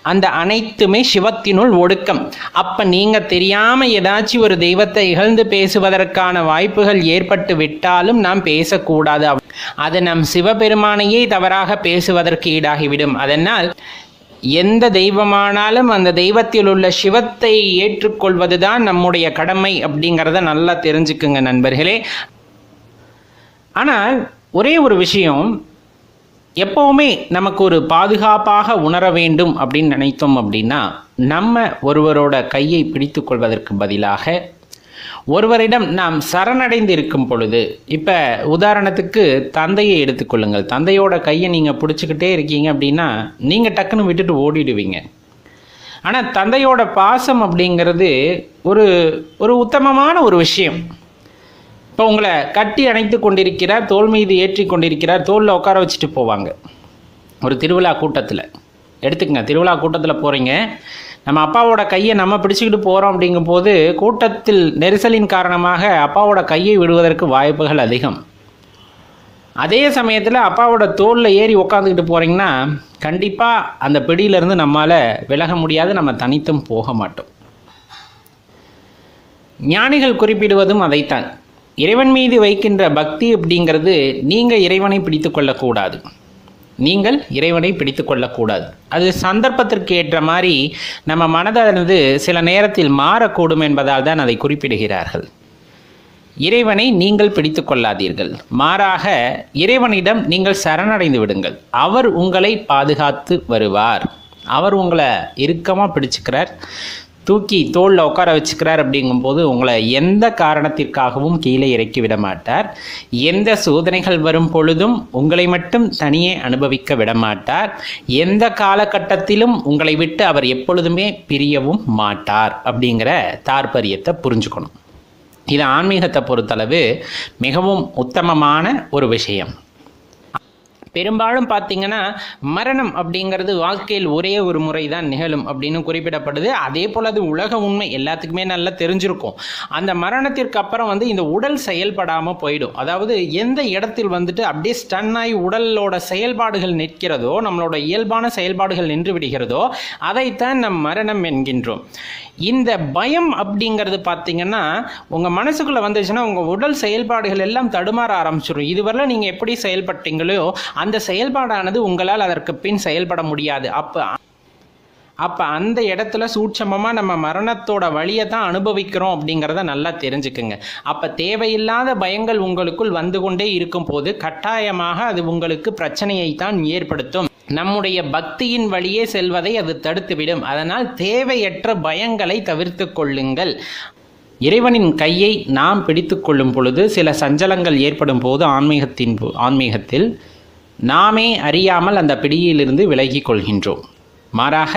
அந்த அனைத்துமே சிவத்தினுள் ஒடுக்கம். அப்போ நீங்கள் தெரியாமல் ஏதாச்சும் ஒரு தெய்வத்தை இகழ்ந்து பேசுவதற்கான வாய்ப்புகள் ஏற்பட்டு விட்டாலும் நாம் பேசக்கூடாது. அது நம் சிவபெருமானையே தவறாக பேசுவதற்கு ஈடாகிவிடும். அதனால் எந்த தெய்வமானாலும் அந்த தெய்வத்தில் உள்ள சிவத்தை ஏற்றுக்கொள்வது தான் நம்முடைய கடமை அப்படிங்கிறத நல்லா தெரிஞ்சுக்குங்க நண்பர்களே. ஆனால் ஒரே ஒரு விஷயம், எப்போவுமே நமக்கு ஒரு பாதுகாப்பாக உணர வேண்டும் அப்படின்னு நினைத்தோம் அப்படின்னா, நம்ம ஒருவரோட கையை பிடித்து கொள்வதற்கு பதிலாக ஒருவரிடம் நாம் சரணடைந்து இருக்கும் பொழுது, இப்போ உதாரணத்துக்கு தந்தையை எடுத்துக்கொள்ளுங்கள். தந்தையோட கையை நீங்கள் பிடிச்சிக்கிட்டே இருக்கீங்க அப்படின்னா நீங்கள் டக்குன்னு விட்டுட்டு ஓடிடுவீங்க. ஆனால் தந்தையோட பாசம் அப்படிங்கிறது ஒரு ஒரு உத்தமமான ஒரு விஷயம். இப்போ உங்களை கட்டி அணைத்து கொண்டிருக்கிறார், தோள் மீது ஏற்றி கொண்டிருக்கிறார், தோளில் உட்கார வச்சுட்டு போவாங்க. ஒரு திருவிழா கூட்டத்தில் எடுத்துக்கங்க, திருவிழா கூட்டத்தில் போகிறீங்க, நம்ம அப்பாவோட கையை நம்ம பிடிச்சிக்கிட்டு போகிறோம் அப்படிங்கும்போது கூட்டத்தில் நெரிசலின் காரணமாக அப்பாவோட கையை விடுவதற்கு வாய்ப்புகள் அதிகம். அதே சமயத்தில் அப்பாவோட தோளில் ஏறி உக்காந்துக்கிட்டு போகிறீங்கன்னா கண்டிப்பாக அந்த பிடியிலேருந்து நம்மால் விலக முடியாது, நம்ம தனித்தும் போக மாட்டோம். ஞானிகள் குறிப்பிடுவதும் அதைத்தான். இறைவன் மீது வைக்கின்ற பக்தி அப்படிங்கிறது நீங்கள் இறைவனை பிடித்து கொள்ளக்கூடாது, நீங்கள் இறைவனை பிடித்து கொள்ளக்கூடாது. அது சந்தர்ப்பத்திற்கு ஏற்ற மாதிரி நம்ம மனதானது சில நேரத்தில் மாறக்கூடும் என்பதால் தான் அதை குறிப்பிடுகிறார்கள். இறைவனை நீங்கள் பிடித்து கொள்ளாதீர்கள், மாறாக இறைவனிடம் நீங்கள் சரணடைந்து விடுங்கள். அவர் உங்களை பாதுகாத்து வருவார். அவர் உங்களை இறுக்கமாக பிடிச்சுக்கிறார், தூக்கி தோளில் உட்கார வச்சுக்கிறார். அப்படிங்கும்போது உங்களை எந்த காரணத்திற்காகவும் கீழே இறக்கி விட மாட்டார். எந்த சோதனைகள் வரும் பொழுதும் உங்களை மட்டும் தனியே அனுபவிக்க விட மாட்டார். எந்த காலகட்டத்திலும் உங்களை விட்டு அவர் எப்பொழுதுமே பிரியவும் மாட்டார் அப்படிங்கிற தாற்பயத்தை புரிஞ்சுக்கணும். இது ஆன்மீகத்தை பொறுத்தளவு மிகவும் உத்தமமான ஒரு விஷயம். பெரும்பாலும் பார்த்தீங்கன்னா மரணம் அப்படிங்கிறது வாழ்க்கையில் ஒரே ஒரு முறை தான் நிகழும் அப்படின்னு குறிப்பிடப்படுது. அதே போல் அது உலக உண்மை, எல்லாத்துக்குமே நல்லா தெரிஞ்சிருக்கும். அந்த மரணத்திற்கு அப்புறம் இந்த உடல் செயல்படாமல் போயிடும். அதாவது எந்த இடத்தில் அப்படியே ஸ்டன் ஆகி உடலோட செயல்பாடுகள் நிற்கிறதோ, நம்மளோட இயல்பான செயல்பாடுகள் நின்று விடுகிறதோ, அதைத்தான் நம் மரணம் என்கின்றோம். இந்த பயம் அப்படிங்கிறது பார்த்தீங்கன்னா உங்கள் மனசுக்குள்ளே வந்துச்சுன்னா உங்கள் உடல் செயல்பாடுகள் எல்லாம் தடுமாற ஆரம்பிச்சிடும். இதுவரை நீங்கள் எப்படி செயல்பட்டீங்களோ அந்த செயல்பாடானது உங்களால் அதற்கு பின் செயல்பட முடியாது. அப்போ அந்த இடத்துல சூட்சமமாக நம்ம மரணத்தோட வழியை தான் அனுபவிக்கிறோம் அப்படிங்கிறத நல்லா தெரிஞ்சுக்குங்க. அப்போ தேவையில்லாத பயங்கள் உங்களுக்குள் வந்து கொண்டே இருக்கும் போது கட்டாயமாக அது உங்களுக்கு பிரச்சனையை தான் ஏற்படுத்தும். நம்முடைய பக்தியின் வழியே செல்வதை அது தடுத்துவிடும். அதனால் தேவையற்ற பயங்களை தவிர்த்து கொள்ளுங்கள். இறைவனின் கையை நாம் பிடித்து கொள்ளும் பொழுது சில சஞ்சலங்கள் ஏற்படும் போது ஆன்மீகத்தில் நாமே அறியாமல் அந்த பிடியிலிருந்து விலகி கொள்கின்றோம். மாறாக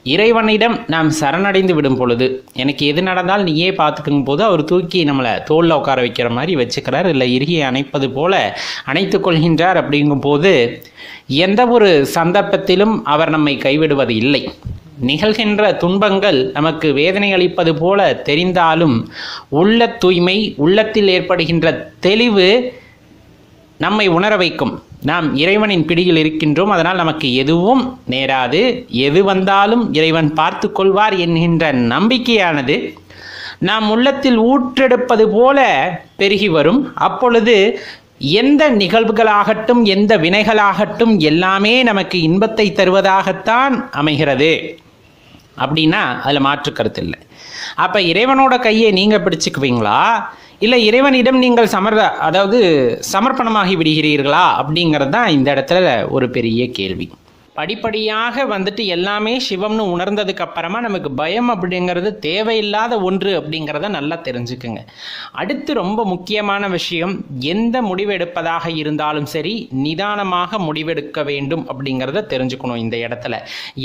இறைவனிடம் நாம் சரணடைந்து விடும் பொழுது, எனக்கு எது நடந்தாலும் நீயே பார்த்துக்கும் போது அவர் தூக்கி நம்மளை தோளில் உட்கார வைக்கிற மாதிரி வச்சுக்கிறார், இல்லை இறுகி அணைப்பது போல அணைத்து கொள்கின்றார். அப்படிங்கும் போது எந்த ஒரு சந்தர்ப்பத்திலும் அவர் நம்மை கைவிடுவது இல்லை. நிகழ்கின்ற துன்பங்கள் நமக்கு வேதனை அளிப்பது போல தெரிந்தாலும் உள்ள தூய்மை, உள்ளத்தில் ஏற்படுகின்ற தெளிவு நம்மை உணர வைக்கும். நாம் இறைவனின் பிடியில் இருக்கின்றோம், அதனால் நமக்கு எதுவும் நேராது, எது வந்தாலும் இறைவன் பார்த்து கொள்வார் என்கின்ற நம்பிக்கையானது நாம் உள்ளத்தில் ஊற்றெடுப்பது போல பெருகி வரும். அப்பொழுது எந்த நிகழ்வுகளாகட்டும், எந்த வினைகளாகட்டும் எல்லாமே நமக்கு இன்பத்தை தருவதாகத்தான் அமைகிறது. அப்படின்னா அதில் மாற்று கருத்து இல்லை. அப்போ இறைவனோட கையை நீங்கள் பிடிச்சிக்குவீங்களா, இல்லை இறைவனிடம் நீங்கள் சமர்ப்பணமாகி விடுகிறீர்களா அப்படிங்கிறது தான் இந்த இடத்துல ஒரு பெரிய கேள்வி. படிப்படியாக எல்லாமே சிவம்னு உணர்ந்ததுக்கு அப்புறமா நமக்கு பயம் அப்படிங்கிறது தேவையில்லாத ஒன்று அப்படிங்கிறத நல்லா தெரிஞ்சுக்குங்க. அடுத்து ரொம்ப முக்கியமான விஷயம், எந்த முடிவெடுப்பதாக இருந்தாலும் சரி நிதானமாக முடிவெடுக்க வேண்டும் அப்படிங்கிறத தெரிஞ்சுக்கணும். இந்த இடத்துல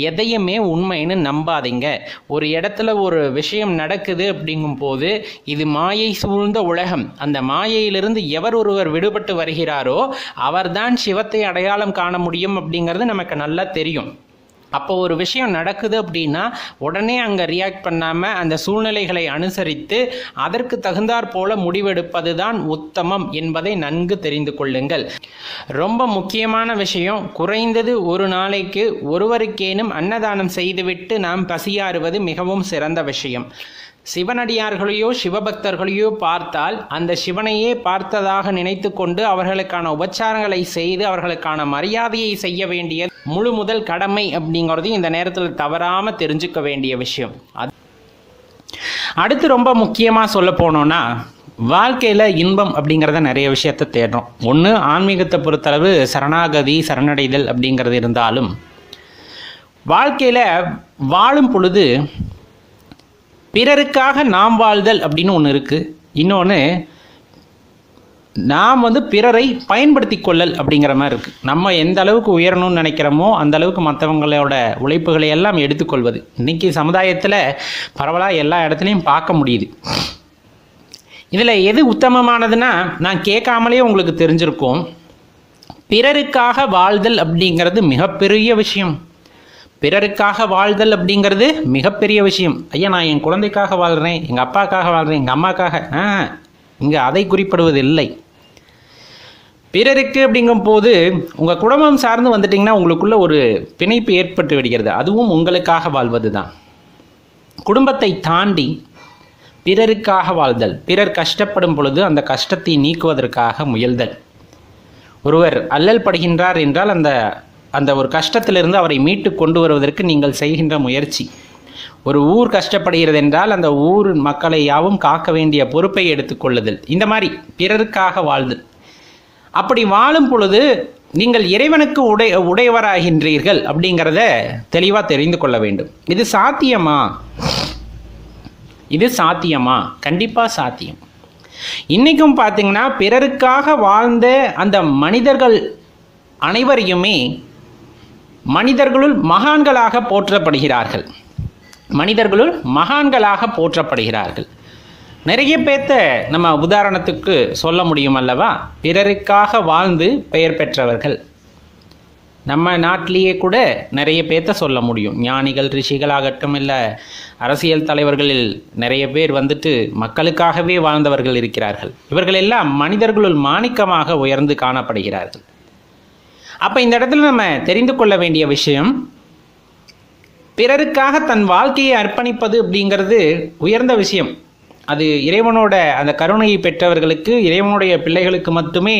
எதையுமே உண்மைன்னு நம்பாதீங்க. ஒரு இடத்துல ஒரு விஷயம் நடக்குது அப்படிங்கும் போது இது மாயை சூழ்ந்த உலகம், அந்த மாயையிலிருந்து எவர் ஒருவர் விடுபட்டு வருகிறாரோ அவர்தான் சிவத்தை அடையாளம் காண முடியும் அப்படிங்கிறது நமக்கு நல்லா தெரியும். அப்போ ஒரு விஷயம் நடக்குது அப்படின்னா உடனே அங்கே ரியாக்ட் பண்ணாமல் அந்த சூழ்நிலைகளை அனுசரித்து அதற்கு தகுந்தாற் போல முடிவெடுப்பது தான் உத்தமம் என்பதை நன்கு தெரிந்து கொள்ளுங்கள். ரொம்ப முக்கியமான விஷயம், குறைந்தது ஒரு நாளைக்கு ஒருவருக்கேனும் அன்னதானம் செய்துவிட்டு நாம் பசியாறுவது மிகவும் சிறந்த விஷயம். சிவனடியார்களையோ சிவபக்தர்களையோ பார்த்தால் அந்த சிவனையே பார்த்ததாக நினைத்து கொண்டு அவர்களுக்கான உபச்சாரங்களை செய்து அவர்களுக்கான மரியாதையை செய்ய வேண்டிய முழு முதல் கடமை அப்படிங்கிறது இந்த நேரத்தில் தவறாமல் தெரிஞ்சுக்க வேண்டிய விஷயம். அடுத்து ரொம்ப முக்கியமாக சொல்ல போனோன்னா, வாழ்க்கையில் இன்பம் அப்படிங்கிறத நிறைய விஷயத்தை தேடுறோம். ஒன்று ஆன்மீகத்தை பொறுத்தளவு சரணாகதி, சரணடைதல் அப்படிங்கிறது இருந்தாலும் வாழ்க்கையில் வாழும் பொழுது பிறருக்காக நாம் வாழ்தல் அப்படின்னு ஒன்று இருக்குது. இன்னொன்று நாம் பிறரை பயன்படுத்தி கொள்ளல் அப்படிங்கிற மாதிரி இருக்குது. நம்ம எந்த அளவுக்கு உயரணும்னு நினைக்கிறோமோ அந்த அளவுக்கு மற்றவங்களோட உழைப்புகளை எல்லாம் எடுத்துக்கொள்வது இன்றைக்கி சமுதாயத்தில் பரவலாக எல்லா இடத்துலையும் பார்க்க முடியுது. இதில் எது உத்தமமானதுன்னா, நான் கேட்காமலே உங்களுக்கு தெரிஞ்சிருக்கும், பிறருக்காக வாழ்தல் அப்படிங்கிறது மிகப்பெரிய விஷயம். பிறருக்காக வாழ்தல் அப்படிங்கிறது மிகப்பெரிய விஷயம். ஐயா, நான் என் குழந்தைக்காக வாழ்கிறேன், எங்கள் அப்பாக்காக வாழ்கிறேன், எங்கள் அம்மாக்காக, இங்கே அதை குறிப்பிடுவது இல்லை. பிறருக்கு அப்படிங்கும் போது உங்கள் குடும்பம் சார்ந்து வந்துட்டிங்கன்னா உங்களுக்குள்ள ஒரு பிணைப்பு ஏற்பட்டு விடுகிறது. அதுவும் உங்களுக்காக வாழ்வது தான். குடும்பத்தை தாண்டி பிறருக்காக வாழ்தல், பிறர் கஷ்டப்படும் பொழுது அந்த கஷ்டத்தை நீக்குவதற்காக முயல்தல். ஒருவர் அல்லல் படுகின்றார் என்றால் அந்த ஒரு கஷ்டத்திலிருந்து அவரை மீட்டு கொண்டு வருவதற்கு நீங்கள் செய்கின்ற முயற்சி. ஒரு ஊர் கஷ்டப்படுகிறது என்றால் அந்த ஊர் மக்களை யாவும் காக்க வேண்டிய பொறுப்பை எடுத்துக்கொள்ளுதல். இந்த மாதிரி பிறருக்காக வாழ்தல். அப்படி வாழும் பொழுது நீங்கள் இறைவனுக்கு உடையவராகின்றீர்கள் அப்படிங்கிறத தெளிவாக தெரிந்து கொள்ள வேண்டும். இது சாத்தியமா? இது சாத்தியமா? கண்டிப்பாக சாத்தியம். இன்றைக்கும் பார்த்தீங்கன்னா பிறருக்காக வாழ்ந்த அந்த மனிதர்கள் அனைவரையுமே மனிதர்களுள் மகான்களாக போற்றப்படுகிறார்கள். மனிதர்களுள் மகான்களாக போற்றப்படுகிறார்கள். நிறைய பேர்த்த நம்ம உதாரணத்துக்கு சொல்ல முடியும் அல்லவா? பிறருக்காக வாழ்ந்து பெயர் பெற்றவர்கள் நம்ம நாட்டிலேயே கூட நிறைய பேர்த்த சொல்ல முடியும். ஞானிகள், ரிஷிகளாகட்டும், இல்லை அரசியல் தலைவர்களில் நிறைய பேர் மக்களுக்காகவே வாழ்ந்தவர்கள் இருக்கிறார்கள். இவர்கள் எல்லாம் மனிதர்களுள் மாணிக்கமாக உயர்ந்து காணப்படுகிறார்கள். அப்போ இந்த இடத்துல நம்ம தெரிந்து கொள்ள வேண்டிய விஷயம், பிறருக்காக தன் வாழ்க்கையை அர்ப்பணிப்பது அப்படிங்கிறது உயர்ந்த விஷயம். அது இறைவனோட அந்த கருணையை பெற்றவர்களுக்கு, இறைவனுடைய பிள்ளைகளுக்கு மட்டுமே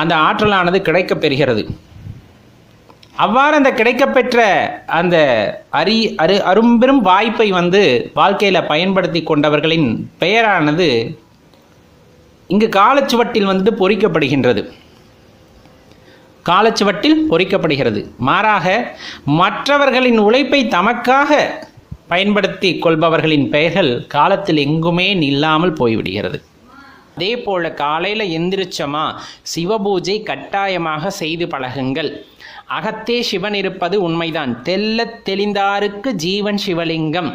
அந்த ஆற்றலானது கிடைக்க பெறுகிறது. அவ்வாறு அந்த கிடைக்கப்பெற்ற அந்த அரும்பெரும் வாய்ப்பை வாழ்க்கையில் பயன்படுத்தி கொண்டவர்களின் பெயரானது இங்கு காலச்சுவட்டில் பொறிக்கப்படுகின்றது. காலச்சுவட்டில் பொறிக்கப்படுகிறது. மாறாக மற்றவர்களின் உழைப்பை தமக்காக பயன்படுத்தி கொள்பவர்களின் பெயர்கள் காலத்தில் எங்குமே நில்லாமல் போய்விடுகிறது. அதே போல காலையில் எந்திரிச்சமா சிவபூஜை கட்டாயமாக செய்து பழகுங்கள். அகத்தே சிவன் இருப்பது உண்மைதான். தெள்ளத் தெளிந்தாருக்கு ஜீவன் சிவலிங்கம்.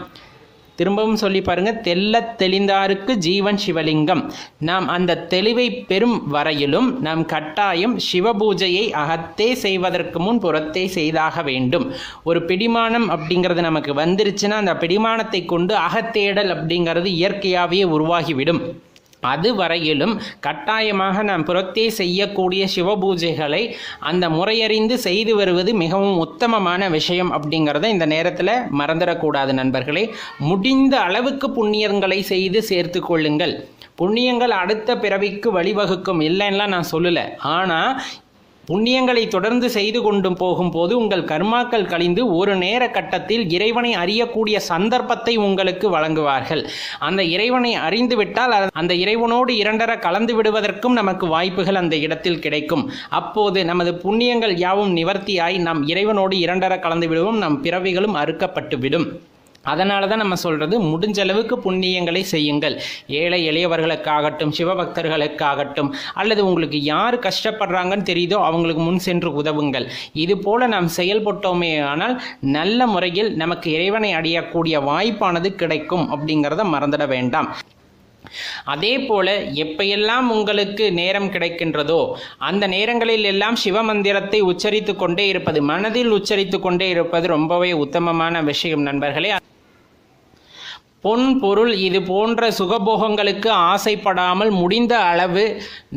திரும்பவும் சொல்லி பாருங்க, தெள்ளத் தெளிந்தாருக்கு ஜீவன் சிவலிங்கம். நாம் அந்த தெளிவை பெறும் வரையிலும் நாம் கட்டாயம் சிவபூஜையை அகத்தே செய்வதற்கு முன் புறத்தே செய்தாக வேண்டும். ஒரு பிடிமானம் அப்படிங்கிறது நமக்கு வந்துருச்சுன்னா அந்த பிடிமானத்தை கொண்டு அகத்தேடல் அப்படிங்கிறது இயற்கையாகவே உருவாகிவிடும். அது வரையிலும் கட்டாயமாக நாம் புறத்தே செய்யக்கூடிய சிவபூஜைகளை அந்த முறையறிந்து செய்து வருவது மிகவும் உத்தமமான விஷயம் அப்படிங்கிறத இந்த நேரத்தில் மறந்துடக்கூடாது நண்பர்களே. முடிந்த அளவுக்கு புண்ணியங்களை செய்து சேர்த்து கொள்ளுங்கள். புண்ணியங்கள் அடுத்த பிறவிக்கு வழிவகுக்கும், இல்லைன்னா நான் சொல்லலை. ஆனால் புண்ணியங்களை தொடர்ந்து செய்து கொண்டு போகும்போது உங்கள் கர்மாக்கள் கழிந்து ஒரு நேர கட்டத்தில் இறைவனை அறியக்கூடிய சந்தர்ப்பத்தை உங்களுக்கு வழங்குவார்கள். அந்த இறைவனை அறிந்துவிட்டால் அந்த இறைவனோடு இரண்டர கலந்து விடுவதற்கும் நமக்கு வாய்ப்புகள் அந்த இடத்தில் கிடைக்கும். அப்போது நமது புண்ணியங்கள் யாவும் நிவர்த்தியாய் நாம் இறைவனோடு இரண்டர கலந்து விடுவோம். நம் பிறவிகளும் அறுக்கப்பட்டு விடும். அதனால தான் நம்ம சொல்கிறது, முடிஞ்ச அளவுக்கு புண்ணியங்களை செய்யுங்கள். ஏழை எளியவர்களுக்காகட்டும், சிவபக்தர்களுக்காகட்டும், அல்லது உங்களுக்கு யார் கஷ்டப்படுறாங்கன்னு தெரியுதோ அவங்களுக்கு முன் சென்று உதவுங்கள். இது போல நாம் செயல்பட்டோமே ஆனால் நல்ல முறையில் நமக்கு இறைவனை அடையக்கூடிய வாய்ப்பானது கிடைக்கும் அப்படிங்கிறத மறந்துட வேண்டாம். அதே போல எப்பையெல்லாம் உங்களுக்கு நேரம் கிடைக்கின்றதோ அந்த நேரங்களில் எல்லாம் சிவமந்திரத்தை உச்சரித்து கொண்டே இருப்பது, மனதில் உச்சரித்து கொண்டே இருப்பது ரொம்பவே உத்தமமான விஷயம் நண்பர்களே. பொன் பொருள் இது போன்ற சுகபோகங்களுக்கு ஆசைப்படாமல் முடிந்த அளவு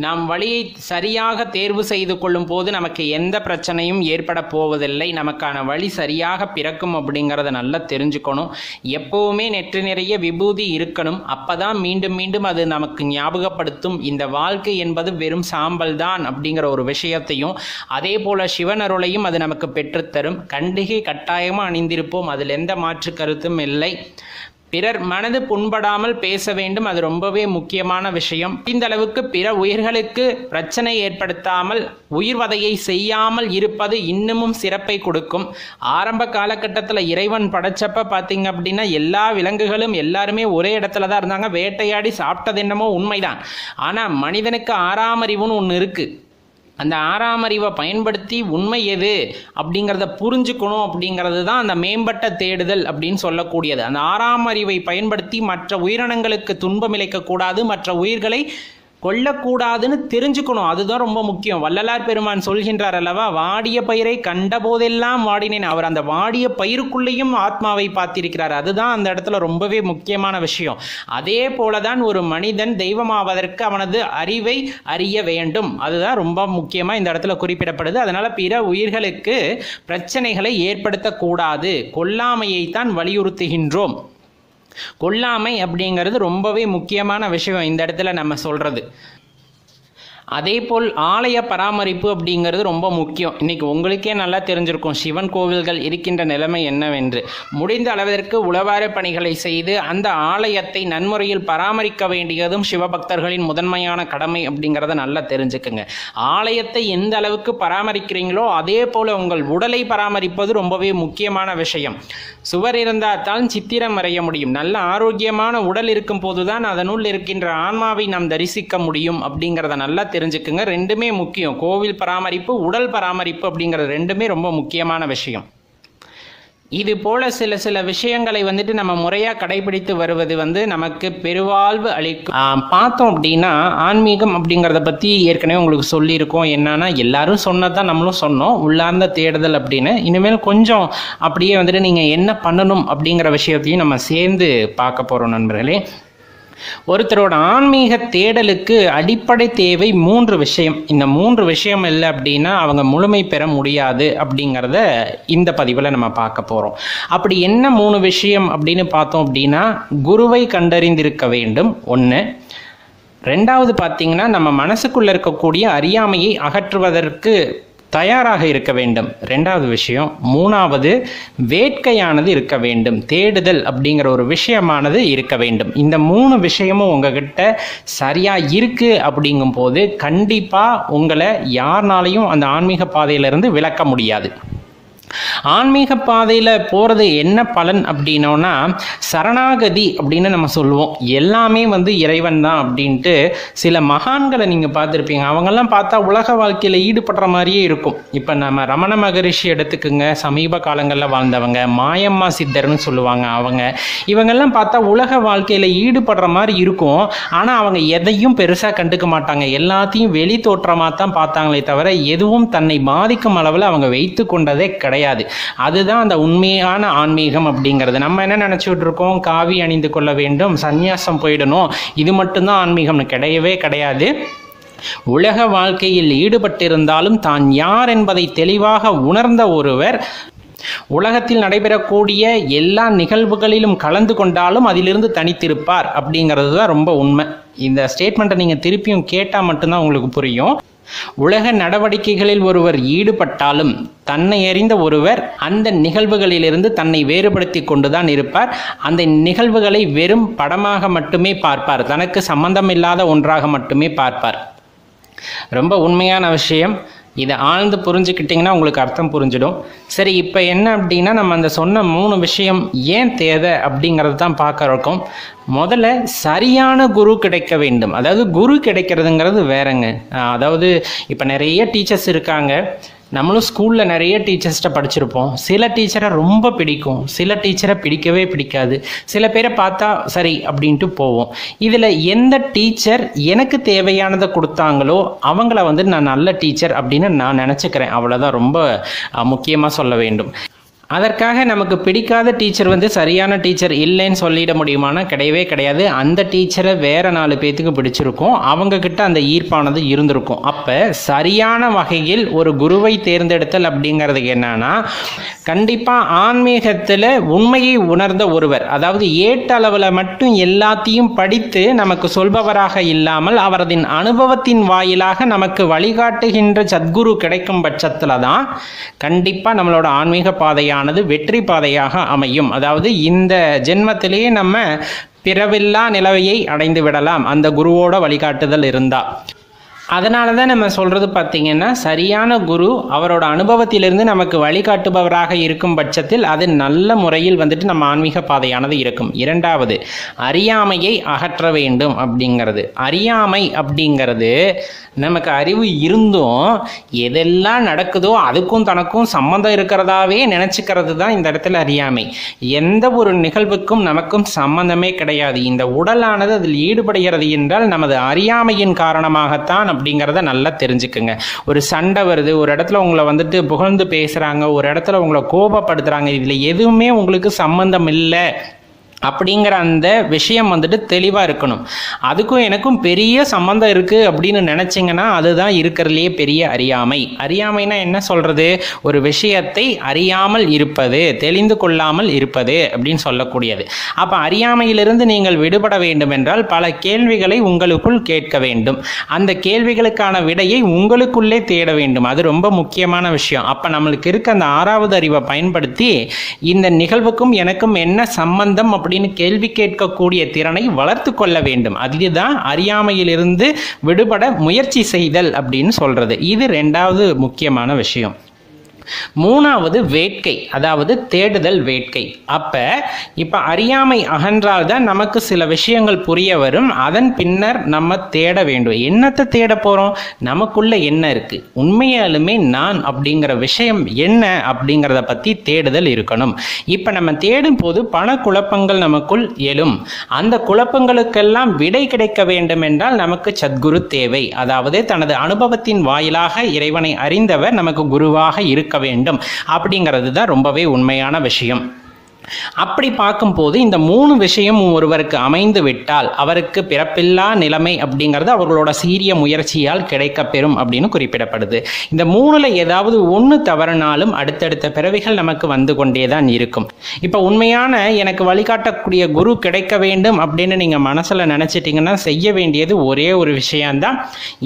நம் வழியை சரியாக தேர்வு செய்து கொள்ளும் போது நமக்கு எந்த பிரச்சனையும் ஏற்பட போவதில்லை. நமக்கான வழி சரியாக பிறக்கும் அப்படிங்கிறத நல்லா தெரிஞ்சுக்கணும். எப்போவுமே நெற்றி நிறைய விபூதி இருக்கணும். அப்பதான் மீண்டும் மீண்டும் அது நமக்கு ஞாபகப்படுத்தும் இந்த வாழ்க்கை என்பது வெறும் சாம்பல் தான் அப்படிங்கிற ஒரு விஷயத்தையும், அதே போல சிவனருளையும் அது நமக்கு பெற்றுத்தரும். கண்டிகை கட்டாயமாக அணிந்திருப்போம், அதில் எந்த மாற்று கருத்தும் இல்லை. பிறர் மனது புண்படாமல் பேச வேண்டும். அது ரொம்பவே முக்கியமான விஷயம். இந்த அளவுக்கு பிற உயிர்களுக்கு பிரச்சனை ஏற்படுத்தாமல் உயிர்வதையை செய்யாமல் இருப்பது இன்னமும் சிறப்பை கொடுக்கும். ஆரம்ப காலகட்டத்தில் இறைவன் படைச்சப்ப பார்த்தீங்க அப்படின்னா எல்லா விலங்குகளும் எல்லாருமே ஒரே இடத்துல தான் இருந்தாங்க. வேட்டையாடி சாப்பிட்டது என்னமோ உண்மைதான். ஆனால் மனிதனுக்கு 6ஆம் அறிவுன்னு ஒன்று இருக்குது. அந்த 6ஆம் அறிவை பயன்படுத்தி உண்மை எது அப்படிங்கிறத புரிஞ்சுக்கணும். அப்படிங்கிறது தான் அந்த மேம்பட்ட தேடுதல் அப்படின்னு சொல்லக்கூடியது. அந்த 6ஆம் அறிவை பயன்படுத்தி மற்ற உயிரினங்களுக்கு துன்பம் இழைக்கக்கூடாது, மற்ற உயிர்களை கொல்லக்கூடாதுன்னு தெரிஞ்சுக்கணும். அதுதான் ரொம்ப முக்கியம். வள்ளலார் பெருமான் சொல்கின்றார் அல்லவா, வாடிய பயிரை கண்ட போதெல்லாம் வாடினேன். அவர் அந்த வாடிய பயிருக்குள்ளேயும் ஆத்மாவை பார்த்திருக்கிறார். அதுதான் அந்த இடத்துல ரொம்பவே முக்கியமான விஷயம். அதே போலதான் ஒரு மனிதன் தெய்வமாவதற்கு அவனது அறிவை அறிய வேண்டும். அதுதான் ரொம்ப முக்கியமாக இந்த இடத்துல குறிப்பிடப்படுது. அதனால பிற உயிர்களுக்கு பிரச்சனைகளை ஏற்படுத்தக்கூடாது, கொல்லாமையைத்தான் வலியுறுத்துகின்றோம். கொல்லாமை அப்படிங்கிறது ரொம்பவே முக்கியமான விஷயம் இந்த இடத்துல நம்ம சொல்கிறது. அதே போல் ஆலய பராமரிப்பு அப்படிங்கிறது ரொம்ப முக்கியம். இன்றைக்கி உங்களுக்கே நல்லா தெரிஞ்சிருக்கும் சிவன் கோவில்கள் இருக்கின்ற நிலைமை என்னவென்று. முடிந்த அளவிற்கு உளவார பணிகளை செய்து அந்த ஆலயத்தை நன்முறையில் பராமரிக்க வேண்டியதும் சிவபக்தர்களின் முதன்மையான கடமை அப்படிங்கிறத நல்லா தெரிஞ்சுக்குங்க. ஆலயத்தை எந்த அளவுக்கு பராமரிக்கிறீங்களோ அதே போல் உங்கள் உடலை பராமரிப்பது ரொம்பவே முக்கியமான விஷயம். சுவர் இருந்தால் தான் சித்திரம் வரைய முடியும். நல்ல ஆரோக்கியமான உடல் இருக்கும் போதுதான் அதனுள் இருக்கின்ற ஆன்மாவை நாம் தரிசிக்க முடியும் அப்படிங்கிறத நல்லா தெரிஞ்சுக்குங்க. ரெண்டுமே முக்கியம். கோவில் பராமரிப்பு, உடல் பராமரிப்பு அப்படிங்கிறது ரெண்டுமே ரொம்ப முக்கியமான விஷயம். இது போல சில விஷயங்களை நம்ம முறையாக கடைபிடித்து வருவது நமக்கு பெருவாழ்வு அளிக்கும். பார்த்தோம் அப்படின்னா ஆன்மீகம் அப்படிங்கிறத பற்றி ஏற்கனவே உங்களுக்கு சொல்லியிருக்கோம். என்னன்னா எல்லாரும் சொன்னதான் நம்மளும் சொன்னோம், உள்ளார்ந்த தேடுதல் அப்படின்னு. இனிமேல் கொஞ்சம் அப்படியே நீங்கள் என்ன பண்ணணும் அப்படிங்கிற விஷயத்தையும் நம்ம சேர்ந்து பார்க்க போகிறோம் நண்பர்களே. ஒருத்தரோட ஆன்மீக தேடலுக்கு அடிப்படை தேவை 3 விஷயம். இந்த 3 விஷயம் இல்லை அப்படின்னா அவங்க முழுமை பெற முடியாது அப்படிங்கிறத இந்த பதிவில் நம்ம பார்க்க போகிறோம். அப்படி என்ன 3 விஷயம் அப்படின்னு பார்த்தோம் அப்படின்னா, குருவை கண்டறிந்திருக்க வேண்டும் ஒன்று. ரெண்டாவது பார்த்தீங்கன்னா நம்ம மனசுக்குள்ளே இருக்கக்கூடிய அறியாமையை அகற்றுவதற்கு தயாராக இருக்க வேண்டும், ரெண்டாவது விஷயம். மூணாவது வேட்கையானது இருக்க வேண்டும், தேடுதல் அப்படிங்கிற ஒரு விஷயமானது இருக்க வேண்டும். இந்த 3 விஷயமும் உங்ககிட்ட சரியா இருக்கு அப்படிங்கும் போது கண்டிப்பா உங்களை யாருனாலையும் அந்த ஆன்மீக பாதையிலிருந்து விலக்க முடியாது. ஆன்மீக பாதையில் போகிறது என்ன பலன் அப்படின்னோன்னா, சரணாகதி அப்படின்னு நம்ம சொல்லுவோம். எல்லாமே இறைவன் தான் அப்படின்ட்டு சில மகான்களை நீங்கள் பார்த்துருப்பீங்க. அவங்கெல்லாம் பார்த்தா உலக வாழ்க்கையில் ஈடுபடுற மாதிரியே இருக்கும். இப்போ நம்ம ரமண மகரிஷி எடுத்துக்குங்க, சமீப காலங்களில் வாழ்ந்தவங்க. மாயம்மா சித்தர்னு சொல்லுவாங்க இவங்கெல்லாம் பார்த்தா உலக வாழ்க்கையில் ஈடுபடுற மாதிரி இருக்கும். ஆனால் அவங்க எதையும் பெருசாக கண்டுக்க மாட்டாங்க. எல்லாத்தையும் வெளி தோற்றமாக தான் பார்த்தாங்களே தவிர எதுவும் தன்னை பாதிக்கும் அளவில் அவங்க வைத்து கொண்டதே கிடையாது. அதுதான் அந்த உண்மையான ஆன்மீகம் அப்படிங்கிறது. நம்ம என்ன நினைச்சுட்டு இருக்கோம், காவி அணிந்து கொள்ள வேண்டும், சந்நியாசம் போயிடணும், இது மட்டும்தான் ஆன்மீகம்னு கிடையவே கிடையாது. உலக வாழ்க்கையில் ஈடுபட்டிருந்தாலும் தான் யார் என்பதை தெளிவாக உணர்ந்த ஒருவர் உலகத்தில் நடைபெறக்கூடிய எல்லா நிகழ்வுகளிலும் கலந்து கொண்டாலும் அதிலிருந்து தனித்திருப்பார் அப்படிங்கிறது தான் ரொம்ப உண்மை. இந்த ஸ்டேட்மெண்ட்டை நீங்கள் திருப்பியும் கேட்டால் மட்டும்தான் உங்களுக்கு புரியும். உலக நடவடிக்கைகளில் ஒருவர் ஈடுபட்டாலும் தன்னை அறிந்த ஒருவர் அந்த நிகழ்வுகளிலிருந்து தன்னை வேறுபடுத்தி கொண்டுதான் இருப்பார். அந்த நிகழ்வுகளை வெறும் படமாக மட்டுமே பார்ப்பார், தனக்கு சம்பந்தம் இல்லாத ஒன்றாக மட்டுமே பார்ப்பார். ரொம்ப உண்மையான விஷயம். இதை ஆழ்ந்து புரிஞ்சுக்கிட்டிங்கன்னா உங்களுக்கு அர்த்தம் புரிஞ்சிடும். சரி, இப்போ என்ன அப்படின்னா நம்ம அந்த சொன்ன 3 விஷயம் ஏன் தேவை அப்படிங்கிறது தான் பார்க்க இருக்கோம். முதல்ல சரியான குரு கிடைக்க வேண்டும். அதாவது குரு கிடைக்கிறதுங்கிறது வேறங்க. அதாவது இப்போ நிறைய டீச்சர்ஸ் இருக்காங்க. நம்மளும் ஸ்கூலில் நிறைய டீச்சர்ஸ்கிட்ட படிச்சிருப்போம். சில டீச்சரை ரொம்ப பிடிக்கும், சில டீச்சரை பிடிக்கவே பிடிக்காது. சில பேரை பார்த்தா சரி அப்படின்ட்டு போவோம். இதில் எந்த டீச்சர் எனக்கு தேவையானதை கொடுத்தாங்களோ அவங்கள நான் நல்ல டீச்சர் அப்படின்னு நான் நினச்சிக்கிறேன். அவ்வளோதான் ரொம்ப முக்கியமாக சொல்ல வேண்டும். அதற்காக நமக்கு பிடிக்காத டீச்சர் சரியான டீச்சர் இல்லைன்னு சொல்லிட முடியுமானா கிடையவே கிடையாது. அந்த டீச்சரை வேற 4 பேத்துக்கு பிடிச்சிருக்கும், அவங்கக்கிட்ட அந்த ஈர்ப்பானது இருந்திருக்கும். அப்போ சரியான வகையில் ஒரு குருவை தேர்ந்தெடுத்தல் அப்படிங்கிறது என்னன்னா, கண்டிப்பாக ஆன்மீகத்தில் உண்மையை உணர்ந்த ஒருவர், அதாவது ஏட்டளவில் மட்டும் எல்லாத்தையும் படித்து நமக்கு சொல்பவராக இல்லாமல் அவரதின் அனுபவத்தின் வாயிலாக நமக்கு வழிகாட்டுகின்ற சத்குரு கிடைக்கும் பட்சத்தில் தான் கண்டிப்பாக நம்மளோட ஆன்மீக பாதையான பாதையானது வெற்றி பாதையாக அமையும். அதாவது இந்த ஜென்மத்திலேயே நம்ம பிறவில்லா நிலையை அடைந்து விடலாம் அந்த குருவோட வழிகாட்டுதல் இருந்தால். அதனால தான் நம்ம சொல்கிறது பார்த்திங்கன்னா, சரியான குரு அவரோட அனுபவத்திலிருந்து நமக்கு வழிகாட்டுபவராக இருக்கும் பட்சத்தில் அது நல்ல முறையில் வந்துட்டு நம்ம ஆன்மீக பாதையானது இருக்கும். இரண்டாவது, அறியாமையை அகற்ற வேண்டும் அப்படிங்கிறது. அறியாமை அப்படிங்கிறது நமக்கு அறிவு இருந்தும் எதெல்லாம் நடக்குதோ அதுக்கும் தனக்கும் சம்மந்தம் இருக்கிறதாவே நினச்சிக்கிறது தான் இந்த இடத்துல அறியாமை. எந்த ஒரு நிகழ்வுக்கும் நமக்கும் சம்பந்தமே கிடையாது. இந்த உடலானது அதில் ஈடுபடுகிறது என்றால் நமது அறியாமையின் காரணமாகத்தான் அப்படிங்கிறத நல்லா தெரிஞ்சுக்குங்க. ஒரு சண்டை வருது, ஒரு இடத்துல உங்களை வந்துட்டு புகழ்ந்து பேசுகிறாங்க, ஒரு இடத்துல உங்களை கோபப்படுத்துகிறாங்க, இதில் எதுவுமே உங்களுக்கு சம்பந்தம் இல்லை அப்படிங்கிற அந்த விஷயம் வந்துட்டு தெளிவாக இருக்கணும். அதுக்கும் எனக்கும் பெரிய சம்மந்தம் இருக்குது அப்படின்னு நினச்சிங்கன்னா அதுதான் இருக்கிறதுலையே பெரிய அறியாமை. அறியாமைனா என்ன சொல்கிறது? ஒரு விஷயத்தை அறியாமல் இருப்பது, தெளிந்து கொள்ளாமல் இருப்பது அப்படின்னு சொல்லக்கூடியது. அப்போ அறியாமையிலிருந்து நீங்கள் விடுபட வேண்டும் என்றால் பல கேள்விகளை உங்களுக்குள் கேட்க வேண்டும். அந்த கேள்விகளுக்கான விடையை உங்களுக்குள்ளே தேட வேண்டும். அது ரொம்ப முக்கியமான விஷயம். அப்போ நம்மளுக்கு இருக்க அந்த 6வது அறிவை பயன்படுத்தி இந்த நிகழ்வுக்கும் எனக்கும் என்ன சம்பந்தம் அப்படின்னு கேள்வி கேட்கக்கூடிய திறனை வளர்த்து கொள்ள வேண்டும். அதுதான் அறியாமையிலிருந்து விடுபட முயற்சி செய்தல் அப்படின்னு சொல்றது. இது 2வது முக்கியமான விஷயம். 3வது வேட்கை, அதாவது தேடுதல் வேட்கை. இப்போ அறியாமை அகன்றால் தான் நமக்கு சில விஷயங்கள் புரிய வரும். அதன் பின்னர் நம்ம தேட வேண்டும். என்னத்தை தேட போகிறோம்? நமக்குள்ள என்ன இருக்கு, உண்மையாலுமே நான் அப்படிங்கிற விஷயம் என்ன அப்படிங்கிறத பற்றி தேடுதல் இருக்கணும். இப்போ நம்ம தேடும் போது பல குழப்பங்கள் நமக்குள் எழும். அந்த குழப்பங்களுக்கெல்லாம் விடை கிடைக்க வேண்டும் என்றால் நமக்கு சத்குரு தேவை. அதாவது தனது அனுபவத்தின் வாயிலாக இறைவனை அறிந்தவர் நமக்கு குருவாக இருக்க வேண்டும் அப்படிங்கிறது தான் ரொம்பவே உண்மையான விஷயம். அப்படி பார்க்கும்போது இந்த 3 விஷயம் ஒருவருக்கு அமைந்து விட்டால் அவருக்கு பிறப்பில்லா நிலைமை அப்படிங்கிறது அவர்களோட சீரிய முயற்சியால் கிடைக்கப்பெறும் அப்படின்னு குறிப்பிடப்படுது. இந்த 3ல் ஏதாவது ஒன்று தவறினாலும் அடுத்தடுத்த பிறவிகள் நமக்கு வந்து கொண்டே தான் இருக்கும். இப்போ உண்மையான எனக்கு வழிகாட்டக்கூடிய குரு கிடைக்க வேண்டும் அப்படின்னு நீங்கள் மனசில் நினச்சிட்டிங்கன்னா செய்ய வேண்டியது ஒரே ஒரு விஷயம்தான்.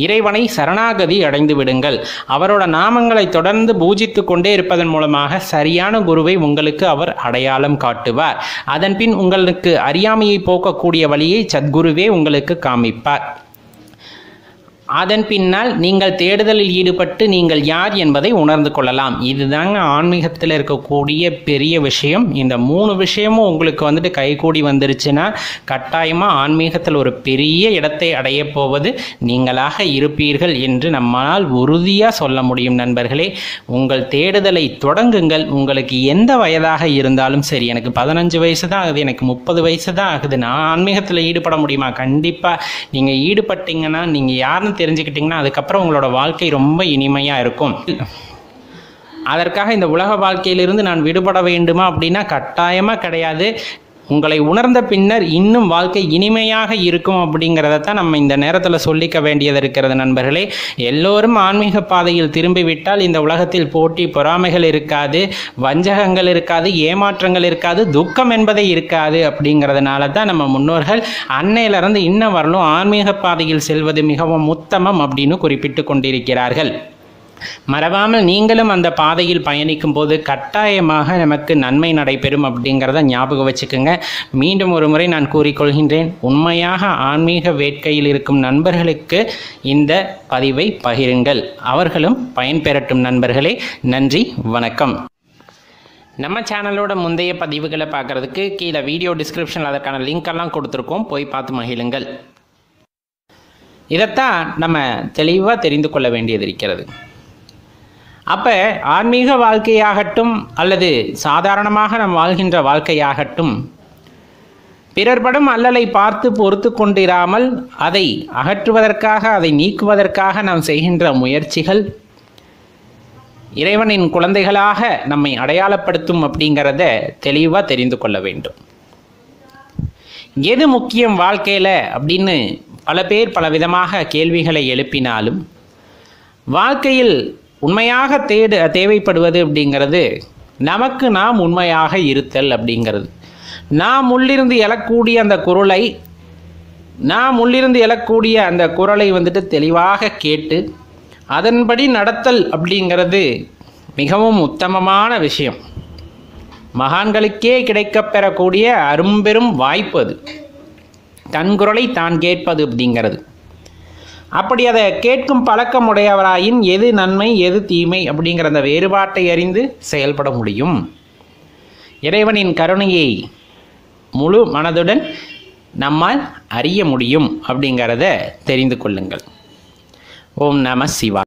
இறைவனை சரணாகதி அடைந்து விடுங்கள். அவரோட நாமங்களை தொடர்ந்து பூஜித்து கொண்டே இருப்பதன் மூலமாக சரியான குருவை உங்களுக்கு அவர் அடையாளம் காட்டுவார். அதன் பின் உங்களுக்கு அறியாமையை போக்கக்கூடிய வழியை சத்குருவே உங்களுக்கு காமிப்பார். அதன் பின்னால் நீங்கள் தேடுதலில் ஈடுபட்டு நீங்கள் யார் என்பதை உணர்ந்து கொள்ளலாம். இதுதாங்க ஆன்மீகத்தில் இருக்கக்கூடிய பெரிய விஷயம். இந்த 3 விஷயமும் உங்களுக்கு வந்துட்டு கைகூடி வந்துருச்சுன்னா கட்டாயமாக ஆன்மீகத்தில் ஒரு பெரிய இடத்தை அடைய போவது நீங்களாக இருப்பீர்கள் என்று நம்மால் உறுதியாக சொல்ல முடியும். நண்பர்களே, உங்கள் தேடுதலை தொடங்குங்கள். உங்களுக்கு எந்த வயதாக இருந்தாலும் சரி, எனக்கு 15 வயசு தான் ஆகுது, எனக்கு 30 வயசு தான் ஆகுது, நான் ஆன்மீகத்தில் ஈடுபட முடியுமா? கண்டிப்பாக நீங்கள் ஈடுபட்டீங்கன்னா நீங்கள் யாருன்னு தெரிஞ்சுக்கிட்டீங்கன்னா அதுக்கப்புறம் உங்களோட வாழ்க்கை ரொம்ப இனிமையாக இருக்கும். அதற்காக இந்த உலக வாழ்க்கையிலிருந்து நான் விடுபட வேண்டுமா அப்படின்னா கட்டாயமாக கிடையாது. உங்களை உணர்ந்த பின்னர் இன்னும் வாழ்க்கை இனிமையாக இருக்கும் அப்படிங்கிறத தான் நம்ம இந்த நேரத்தில் சொல்லிக்க வேண்டியது இருக்கிறது. நண்பர்களே, எல்லோரும் ஆன்மீக பாதையில் திரும்பிவிட்டால் இந்த உலகத்தில் போட்டி பொறாமைகள் இருக்காது, வஞ்சகங்கள் இருக்காது, ஏமாற்றங்கள் இருக்காது, துக்கம் என்பதே இருக்காது. அப்படிங்கிறதுனால தான் நம்ம முன்னோர்கள் அன்னையிலிருந்து இன்னும் வரலும் ஆன்மீக பாதையில் செல்வது மிகவும் உத்தமம் அப்படின்னு குறிப்பிட்டு கொண்டிருக்கிறார்கள். மறவாமல் நீங்களும் அந்த பாதையில் பயணிக்கும் போது கட்டாயமாக நமக்கு நன்மை நடைபெறும் அப்படிங்கிறத ஞாபகம் வச்சுக்கோங்க. மீண்டும் ஒரு முறை நான் கூறிக்கொள்கின்றேன், உண்மையாக ஆன்மீக வேட்கையில் இருக்கும் நண்பர்களுக்கு இந்த பதிவை பகிருங்கள். அவர்களும் பயன்பெறட்டும். நண்பர்களே, நன்றி, வணக்கம். நம்ம சேனலோட முந்தைய பதிவுகளை பார்க்குறதுக்கு கீழே வீடியோ டிஸ்கிரிப்ஷனில் அதற்கான லிங்க் கொடுத்துருக்கோம், போய் பார்த்து மகிழுங்கள். இதைத்தான் நம்ம தெளிவாக தெரிந்து கொள்ள வேண்டியது இருக்கிறது. அப்போ ஆன்மீக வாழ்க்கையாகட்டும் அல்லது சாதாரணமாக நம் வாழ்கின்ற வாழ்க்கையாகட்டும், பிறர்படும் அல்லலை பார்த்து பொறுத்து கொண்டிராமல் அதை அகற்றுவதற்காக, அதை நீக்குவதற்காக நாம் செய்கின்ற முயற்சிகள் இறைவனின் குழந்தைகளாக நம்மை அடையாளப்படுத்தும் அப்படிங்கிறத தெளிவாக தெரிந்து கொள்ள வேண்டும். எது முக்கியம் வாழ்க்கையில் அப்படின்னு பல பேர் பல விதமாக கேள்விகளை எழுப்பினாலும் வாழ்க்கையில் உண்மையாக தேவைப்படுவது அப்படிங்கிறது நமக்கு நாம் உண்மையாக இருத்தல் அப்படிங்கிறது. நாம் உள்ளிருந்து எழக்கூடிய அந்த குரலை வந்துட்டு தெளிவாக கேட்டு அதன்படி நடத்தல் அப்படிங்கிறது மிகவும் உத்தமமான விஷயம். மகான்களுக்கே கிடைக்கப்பெறக்கூடிய அரும்பெரும் வாய்ப்பு அது. தன் குரலை தான் கேட்பது அப்படிங்கிறது. அப்படி அதை கேட்கும் பழக்கம் உடையவராயின் எது நன்மை எது தீமை அப்படிங்கிற அந்த வேறுபாட்டை அறிந்து செயல்பட முடியும். இறைவனின் கருணையை முழு மனதுடன் நம்மால் அறிய முடியும் அப்படிங்கிறத தெரிந்து கொள்ளுங்கள். ஓம் நம சிவாய.